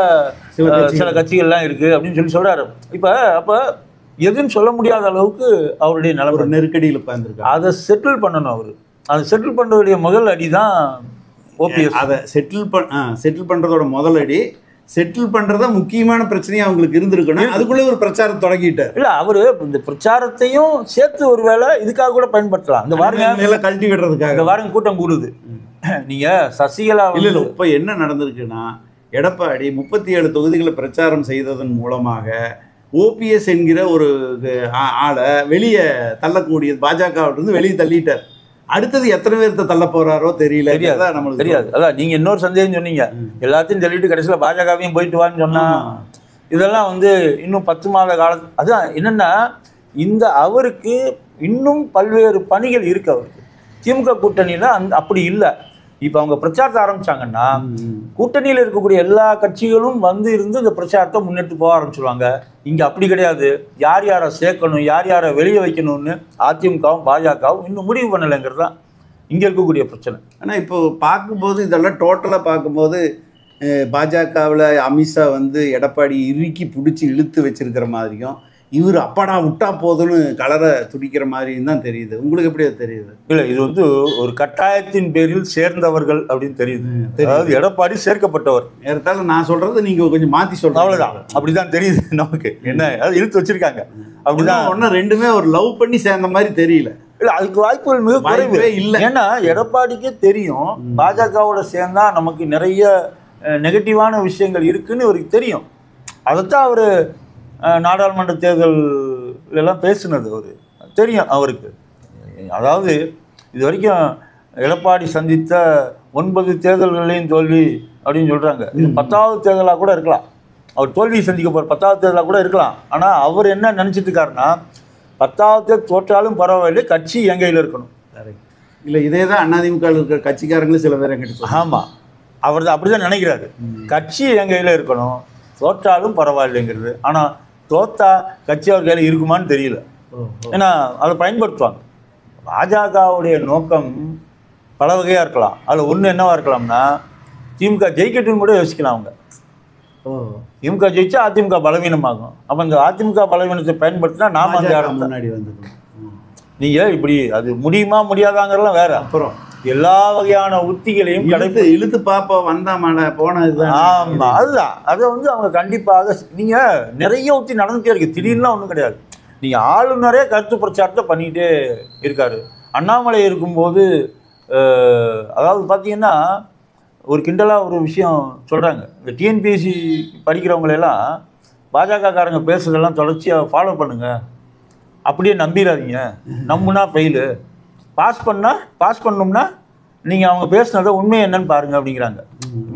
சில கட்சிகள்லாம் இருக்குது அப்படின்னு சொல்கிறாரு. அப்போ எதுன்னு சொல்ல முடியாத அளவுக்கு அவருடைய நிலைமை நெருக்கடியில் உட்கார்ந்துருக்கு. அதை செட்டில் பண்ணணும். அதை செட்டில் பண்ணுறதுடைய முதல் அடி தான் ஓபிஎஸ். அதை செட்டில் பண்ணுறதோட முதல் அடி, செட்டில் பண்றதா முக்கியமான பிரச்சனையா அவங்களுக்கு இருந்திருக்கணும். அதுக்குள்ள ஒரு பிரச்சாரம் தொடங்கிட்டார். இல்ல, அவரு இந்த பிரச்சாரத்தையும் சேர்த்து ஒருவேளை இதுக்காக கூட பயன்படுத்தலாம். இந்த வாரங்க கழட்டி விடுறதுக்காக இந்த வாரம் கூட்டம் கூடுது. நீங்க சசிகலா இல்ல இப்ப என்ன நடந்திருக்குன்னா, எடப்பாடி 37 தொகுதிகளை பிரச்சாரம் செய்ததன் மூலமாக ஓபிஎஸ் என்கிற ஒரு ஆளை வெளியே தள்ளக்கூடிய பாஜகவிலிருந்து வெளியே தள்ளிட்டார். அடுத்தது எத்தனை பேர்த்த தள்ள போறாரோ தெரியல, நம்மளுக்கு தெரியாது. அதான் நீங்க இன்னொரு சந்தேகம் சொன்னீங்க, எல்லாத்தையும் தள்ளிட்டு கடைசியில் பாஜகவையும் போயிட்டு வான்னு சொன்னா, இதெல்லாம் வந்து இன்னும் 10 மாத காலம். அதுதான் என்னன்னா, இந்த அவருக்கு இன்னும் பல்வேறு பணிகள் இருக்கு. அவருக்கு திமுக கூட்டணியில அப்படி இல்லை. இப்போ அவங்க பிரச்சாரத்தை ஆரம்பிச்சாங்கன்னா, கூட்டணியில் இருக்கக்கூடிய எல்லா கட்சிகளும் வந்து இருந்து இந்த பிரச்சாரத்தை முன்னெடுத்து போக ஆரம்பிச்சிருவாங்க. இங்கே அப்படி கிடையாது. யார் யாரை சேர்க்கணும், யார் யாரை வெளியே வைக்கணும்னு அதிமுகவும் பாஜகவும் இன்னும் முடிவு பண்ணலைங்கிறது தான் இங்கே இருக்கக்கூடிய பிரச்சனை. ஆனால் இப்போ பார்க்கும்போது இதெல்லாம் டோட்டலாக பார்க்கும்போது பாஜகவில் அமித்ஷா வந்து எடப்பாடி இறுக்கி பிடிச்சி இழுத்து வச்சிருக்கிற மாதிரியும் இவர் அப்பாடா விட்டா போதும்னு கலரை துடிக்கிற மாதிரியும் தான் தெரியுது. உங்களுக்கு எப்படி அது தெரியுது? இல்லை, இது வந்து ஒரு கட்டாயத்தின் பேரில் சேர்ந்தவர்கள் அப்படின்னு தெரியுது. அதாவது எடப்பாடி சேர்க்கப்பட்டவர். ஏறத்தாலும் நான் சொல்றது நீங்க கொஞ்சம் மாத்தி சொல்றீங்க. அவ்வளவுதான், அப்படிதான் தெரியுது நமக்கு. என்ன அதாவது இழுத்து வச்சிருக்காங்க அப்படிதான். ஒன்னும் ரெண்டுமே ஒரு லவ் பண்ணி சேர்ந்த மாதிரி தெரியல. இல்லை, அதுக்கு வாய்ப்புகள் மிக குறைவே இல்லை. ஏன்னா எடப்பாடிக்கே தெரியும் பாஜகவோட சேர்ந்தா நமக்கு நிறைய நெகட்டிவான விஷயங்கள் இருக்குன்னு அவருக்கு தெரியும். அதைத்தான் அவர் நாடாளுமன்ற தேர்தல் எல்லாம் பேசுனது அவரு தெரியும் அவருக்கு. அதாவது இது வரைக்கும் எடப்பாடி சந்தித்த 9 தேர்தல்களையும் தோல்வி அப்படின்னு சொல்கிறாங்க. இது 10வது தேர்தலாக கூட இருக்கலாம். அவர் தோல்வி சந்திக்க போகிற 10வது தேர்தலாக கூட இருக்கலாம். ஆனால் அவர் என்ன நினச்சிட்டு இருக்காருன்னா 10வது தேர்தல் தோற்றாலும் பரவாயில்லை, கட்சி என் கையில் இருக்கணும். இல்லை, இதே தான் அதிமுக இருக்கிற கட்சிக்காரங்களும் சில பேர் எங்கிட்ட. ஆமாம், அவர் தான் அப்படி தான் நினைக்கிறாரு. கட்சி என் கையில் இருக்கணும், தோற்றாலும் பரவாயில்லைங்கிறது. ஆனால் தோத்தா கட்சி அவர் கையில் இருக்குமான்னு தெரியல. ஏன்னா அதை பயன்படுத்துவாங்க. பாஜகவுடைய நோக்கம் பல வகையாக இருக்கலாம். அதில் ஒன்று என்னவா இருக்கலாம்னா திமுக ஜெயிக்கட்டுன்னு கூட யோசிக்கலாம் அவங்க. திமுக ஜெயிச்சா அதிமுக பலவீனமாகும். அப்போ இந்த அதிமுக பலவீனத்தை பயன்படுத்தினா நாம அந்த இடத்துல முன்னாடி வந்துடும். நீங்கள் இப்படி அது முடியுமா முடியாதாங்கிறலாம் வேற. அப்புறம் எல்லா வகையான உத்திகளையும் இழுத்து பாப்பா வந்தா மாட போனது. ஆமா, அதுதான். அதை வந்து அவங்க கண்டிப்பாக நீங்க நிறைய உத்தி நடந்துட்டே இருக்கு. திடீர்னுலாம் ஒன்றும் கிடையாது. நீங்க ஆளுநரே கருத்து பிரச்சாரத்தை பண்ணிக்கிட்டே இருக்காரு. அண்ணாமலை இருக்கும்போது அதாவது பார்த்தீங்கன்னா ஒரு கிண்டலாக ஒரு விஷயம் சொல்கிறாங்க. இந்த டிஎன்பிஎஸ்சி படிக்கிறவங்களெல்லாம் பாஜகக்காரங்க பேசுறதெல்லாம் தொடர்ச்சியாக ஃபாலோ பண்ணுங்கள், அப்படியே நம்பிடாதீங்க, நம்புனா ஃபெயிலு, பாஸ் பண்ணோம்னா நீங்கள் அவங்க பேசுனதை உண்மை என்னன்னு பாருங்கள் அப்படிங்கிறாங்க.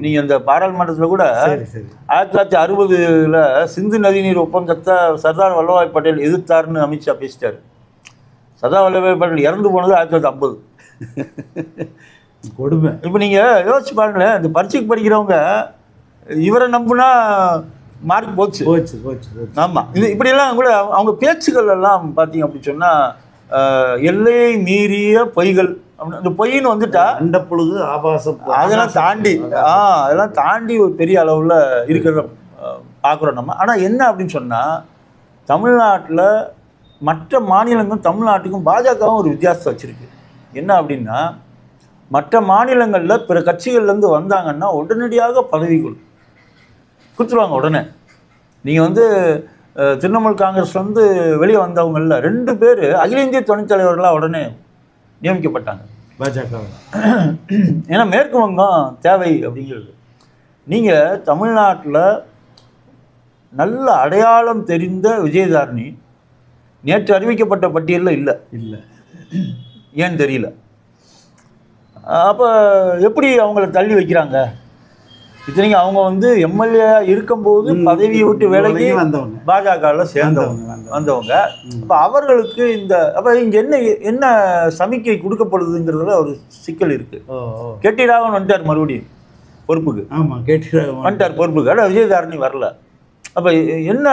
நீங்கள் இந்த பாராளுமன்றத்தில் கூட 1960 சிந்து நதிநீர் ஒப்பந்தத்தை சர்தார் வல்லபாய் பட்டேல் எதிர்த்தாருன்னு அமித்ஷா பேசிட்டார். சர்தார் வல்லபாய் பட்டேல் இறந்து போனது 1950. கொடுமை. இப்போ நீங்கள் யோசிச்சு பாருங்களேன், இந்த பரீட்சைக்கு படிக்கிறவங்க இவரை நம்புனா மார்க் போச்சு. ஆமாம், இது இப்படியெல்லாம் கூட அவங்க பேச்சுக்கள் எல்லாம் பார்த்தீங்க அப்படின்னு சொன்னால் எல்லையை மீறிய பொய்கள். இந்த பொய்ன்னு வந்துட்டா அந்த பொழுது ஆபாசம் அதெல்லாம் தாண்டி ஒரு பெரிய அளவில் இருக்கிறத பார்க்குறோம் நம்ம. ஆனால் என்ன அப்படின்னு சொன்னால் தமிழ்நாட்டில் மற்ற மாநிலங்களும் தமிழ்நாட்டுக்கும் பாஜகவும் ஒரு வித்தியாசத்தை வச்சுருக்கு. என்ன அப்படின்னா மற்ற மாநிலங்களில் பிற கட்சிகள்லேருந்து வந்தாங்கன்னா உடனடியாக பதவி கொடுத்துருவாங்க. உடனே நீங்கள் வந்து திரிணாமுல் காங்கிரஸ்லேருந்து வெளியே வந்தவங்களில் 2 பேர் அகில இந்திய துணைத் தலைவர்களாக உடனே நியமிக்கப்பட்டாங்க பாஜக. ஏன்னா மேற்கு வங்கம் தேவை அப்படிங்கிறது. நீங்கள் தமிழ்நாட்டில் நல்ல அடையாளம் தெரிந்த விஜயதாரணி நேற்று அறிவிக்கப்பட்ட பட்டியலில் இல்லை. ஏன்னு தெரியல. அப்போ எப்படி அவங்கள தள்ளி வைக்கிறாங்க? இத்தனைக்கும் அவங்க வந்து எம்எல்ஏ இருக்கும்போது பதவியை விட்டு வேலைக்கு பாஜகவில் வந்தவங்க. அப்போ அவர்களுக்கு அப்போ இங்கே என்ன சமிக்கை கொடுக்கப்படுதுங்கிறதுல ஒரு சிக்கல் இருக்கு. கேடி ராகவன் வந்துட்டார் மறுபடியும் பொறுப்புக்கு. ஆமாம், கேடி ராகவன் வந்துட்டார் பொறுப்புக்கு. ஆனால் விஜயதாரணி வரல. அப்போ என்ன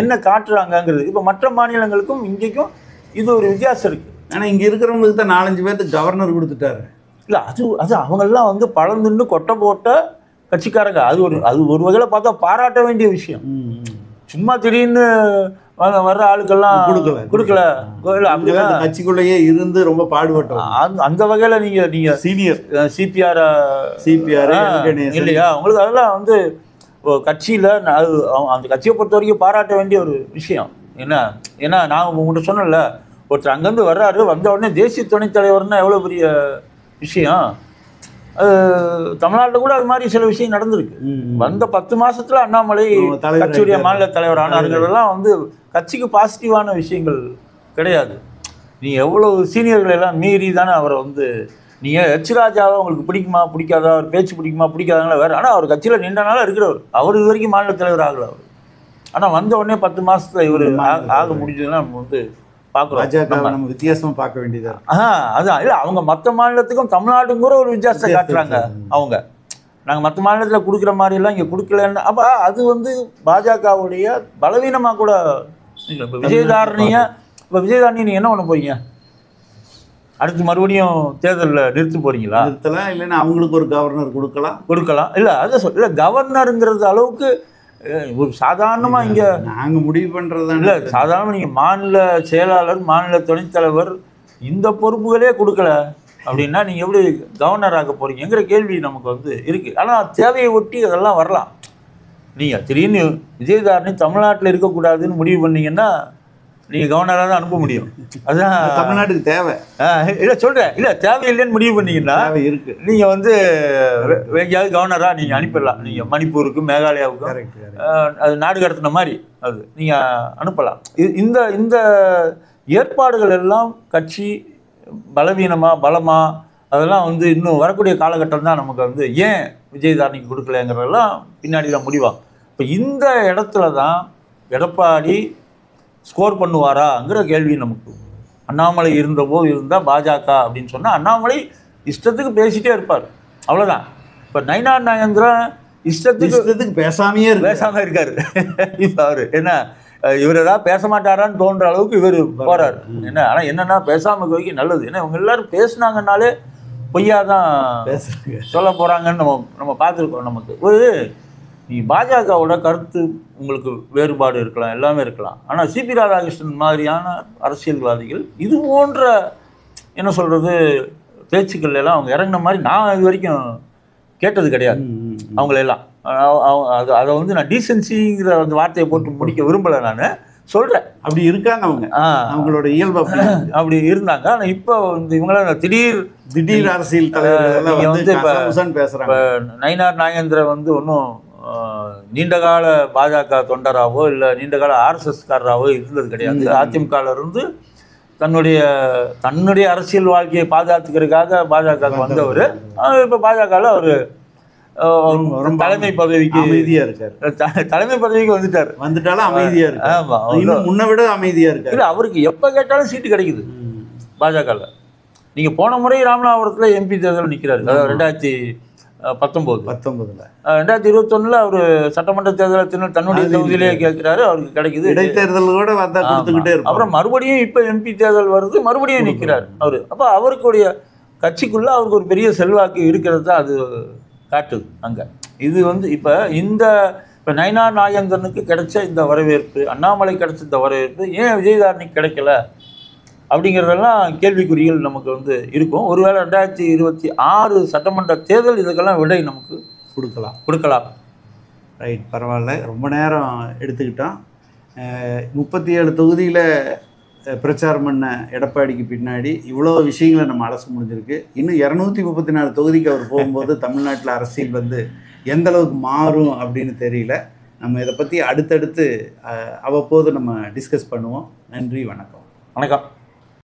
என்ன காட்டுறாங்கங்கிறது இப்போ மற்ற மாநிலங்களுக்கும் இங்கேக்கும் இது ஒரு வித்தியாசம் இருக்கு. ஆனால் இங்கே இருக்கிறவங்களுக்கு தான் 4-5 பேர்த்துக்கு கவர்னர் கொடுத்துட்டாரு. இல்லை, அது அவங்கெல்லாம் வந்து பழந்துன்னு கொட்டை போட்ட கட்சிக்காரங்க. அது ஒரு வகையில் பார்த்தா பாராட்ட வேண்டிய விஷயம். சும்மா திடீர்னு வர்ற ஆளுக்கெல்லாம் கொடுக்கல. அப்படிதான் கட்சிக்குள்ளேயே இருந்து ரொம்ப பாடுபட்டோம். அந்த வகையில் நீங்கள் சீனியர் சிபிஆர் இல்லையா உங்களுக்கு அதெல்லாம் வந்து கட்சியில் அந்த கட்சியை பொறுத்த வரைக்கும் பாராட்ட வேண்டிய ஒரு விஷயம். ஏன்னா நான் உங்கள்கிட்ட சொன்னேன்ல, ஒருத்தர் அங்கேருந்து வர்றாரு, வந்த உடனே தேசிய துணைத் தலைவர்னா எவ்வளோ பெரிய விஷயம். தமிழ்நாட்டில் கூட அது மாதிரி சில விஷயம் நடந்திருக்கு. வந்த 10 மாசத்துல அண்ணாமலை கட்சியுடைய மாநில தலைவர் ஆனார்கள்லாம் வந்து கட்சிக்கு பாசிட்டிவான விஷயங்கள் கிடையாது. நீ எவ்வளவு சீனியர்கள் எல்லாம் மீறி தானே அவரை வந்து நீங்கள் ராஜாவை உங்களுக்கு பிடிக்குமா பிடிக்காதா, அவர் பேச்சு பிடிக்குமா பிடிக்காதாங்களா வேறு. ஆனால் அவர் கட்சியில் நீண்டனால இருக்கிறவர். அவர் இது வரைக்கும் மாநில தலைவர் ஆகலை அவர். ஆனால் வந்த உடனே 10 மாசத்துல இவர் ஆக முடிஞ்சதுன்னா நம்ம வந்து பார்க்குறோம். நம்ம வித்தியாசமாக பார்க்க வேண்டியதா. அதான் இல்லை, அவங்க மற்ற மாநிலத்துக்கும் தமிழ்நாட்டுக்கும் கூட ஒரு வித்தியாசத்தை காட்டுறாங்க. அவங்க நாங்கள் மற்ற மாநிலத்தில் கொடுக்குற மாதிரிலாம் இங்கே கொடுக்கலன்னு. அப்போ அது வந்து பாஜகவுடைய பலவீனமாக கூட. இப்போ விஜயதாரணியை நீங்கள் என்ன பண்ண போறீங்க? அடுத்து மறுபடியும் தேர்தலில் நிறுத்த போறீங்களா? நிறுத்தலாம், இல்லைன்னா அவங்களுக்கு ஒரு கவர்னர் கொடுக்கலாம். இல்லை அதான் இல்லை, கவர்னருங்கிறது அளவுக்கு ஒரு சாதாரணமாக இங்கே நாங்கள் முடிவு பண்ணுறது இல்லை. சாதாரணமாக நீங்கள் மாநில செயலாளர், மாநில துணைத் தலைவர் இந்த பொறுப்புகளே கொடுக்கல அப்படின்னா நீங்கள் எப்படி கவர்னர் ஆக போகிறீங்கிற கேள்வி நமக்கு வந்து இருக்குது. ஆனால் தேவையை ஒட்டி அதெல்லாம் வரலாம். நீங்கள் திடீர்னு விஜயதாரணி தமிழ்நாட்டில் இருக்கக்கூடாதுன்னு முடிவு பண்ணீங்கன்னா நீங்கள் கவர்னராக தான் அனுப்ப முடியும். அதுதான் தமிழ்நாட்டுக்கு தேவை. இல்லை சொல்கிறேன், இல்லை தேவையில்லைன்னு முடிவு பண்ணீங்கன்னா இருக்குது, நீங்கள் வந்து எங்கேயாவது கவர்னராக நீங்கள் அனுப்பிடலாம். நீங்கள் மணிப்பூருக்கு, மேகாலயாவுக்கும் அது நாடு கடத்தின மாதிரி அது நீங்கள் அனுப்பலாம். இந்த இந்த ஏற்பாடுகள் எல்லாம் கட்சி பலமா அதெல்லாம் வந்து இன்னும் வரக்கூடிய காலகட்டம் தான் நமக்கு வந்து ஏன் விஜயதாரணிக்கு கொடுக்கலங்கிறதெல்லாம் பின்னாடி தான் முடிவாகும். இப்போ இந்த இடத்துல தான் எடப்பாடி ஸ்கோர் பண்ணுவாராங்கிற கேள்வி நமக்கு. அண்ணாமலை இருந்தபோது இருந்தால் பாஜக அப்படின்னு சொன்னால் அண்ணாமலை இஷ்டத்துக்கு பேசிகிட்டே இருப்பார், அவ்வளோதான். இப்போ நயினார் நாகேந்திரன் இஷ்டத்துக்கு பேசாமல் இருக்கார். இப்போ அவர் என்ன, இவர் ஏதாவது பேச மாட்டாரான்னு தோன்ற அளவுக்கு இவர் போகிறார். என்ன ஆனால் என்னென்னா பேசாமல் வைக்க நல்லது. ஏன்னா இவங்க எல்லோரும் பேசுனாங்கன்னாலே பொய்யா தான் சொல்ல போகிறாங்கன்னு நம்ம பார்த்துருக்கோம். நமக்கு ஒரு நீ பாஜகவோட கருத்து உங்களுக்கு வேறுபாடு இருக்கலாம், எல்லாமே இருக்கலாம். ஆனால் சிபி ராதாகிருஷ்ணன் மாதிரியான அரசியல்வாதிகள் இது போன்ற என்ன சொல்கிறது பேச்சுக்கள் எல்லாம் அவங்க இறங்கின மாதிரி நான் இது வரைக்கும் கேட்டது கிடையாது. அவங்களெல்லாம் அதை வந்து நான் டீசென்சிங்கிற அந்த வார்த்தையை போட்டு முடிக்க விரும்பலை. நான் சொல்கிறேன், அப்படி இருக்காங்க அவங்க, அவங்களோட இயல்பு அப்படி இருந்தாங்க. ஆனால் இப்போ இந்த இவங்களாம் திடீர் அரசியல் தலைவர்கள் வந்து இப்போ பேசுகிறாங்க. நயினார் நாகேந்திரன் வந்து ஒன்றும் நீண்டகால பாஜக தொண்டராகவோ இல்லை நீண்டகால ஆர்எஸ்எஸ்காரராகவோ இருந்தது கிடையாது. அதிமுகவிலிருந்து தன்னுடைய அரசியல் வாழ்க்கையை பாதுகாத்துக்கிறதுக்காக பாஜக வந்தவர். இப்போ பாஜகவில் அவர் தலைமை பதவிக்கு அமைதியாக இருக்கார். தலைமை பதவிக்கு வந்துட்டாலும் அமைதியாக இருக்கு. ஆமாம், இன்னும் முன்ன விட அமைதியாக இருக்கு. இல்லை, அவருக்கு எப்போ கேட்டாலும் சீட்டு கிடைக்குது பாஜகவில். நீங்கள் போன முறை ராமநாதபுரத்தில் எம்பி தேர்தல் நிற்கிறாரு, அதாவது 2019. 2021 அவர் சட்டமன்ற தேர்தலில் தன்னுடைய தொகுதியிலே கேட்கிறாரு, அவருக்கு கிடைக்குது. இடைத்தேர்தல் கூட கொடுத்துக்கிட்டே இருக்கும். அப்புறம் மறுபடியும் இப்போ எம்பி தேர்தல் வருது, மறுபடியும் நிற்கிறார் அவர். அப்போ அவருக்குடைய கட்சிக்குள்ள அவருக்கு ஒரு பெரிய செல்வாக்கு இருக்கிறது தான் அது காட்டுது அங்கே. இது வந்து இப்போ நயினார் நாகேந்திரனுக்கு கிடைச்ச இந்த வரவேற்பு, அண்ணாமலை கிடைச்ச இந்த வரவேற்பு ஏன் விஜயதாரணிக்கு கிடைக்கல அப்படிங்கிறதெல்லாம் கேள்விக்குறிகள் நமக்கு வந்து இருக்கும். ஒருவேளை 2026 சட்டமன்ற தேர்தல் இதுக்கெல்லாம் விடை நமக்கு கொடுக்கலாம். ரைட், பரவாயில்ல. ரொம்ப நேரம் எடுத்துக்கிட்டோம். 37 தொகுதியில் பிரச்சாரம் பண்ண எடப்பாடிக்கு பின்னாடி இவ்வளோ விஷயங்களை நம்ம அலச முடிஞ்சிருக்கு. இன்னும் 234 தொகுதிக்கு அவர் போகும்போது தமிழ்நாட்டில் அரசியல் வந்து எந்த அளவுக்கு மாறும் அப்படின்னு தெரியல. நம்ம இதை பற்றி அடுத்தடுத்து அவ்வப்போது நம்ம டிஸ்கஸ் பண்ணுவோம். நன்றி, வணக்கம்.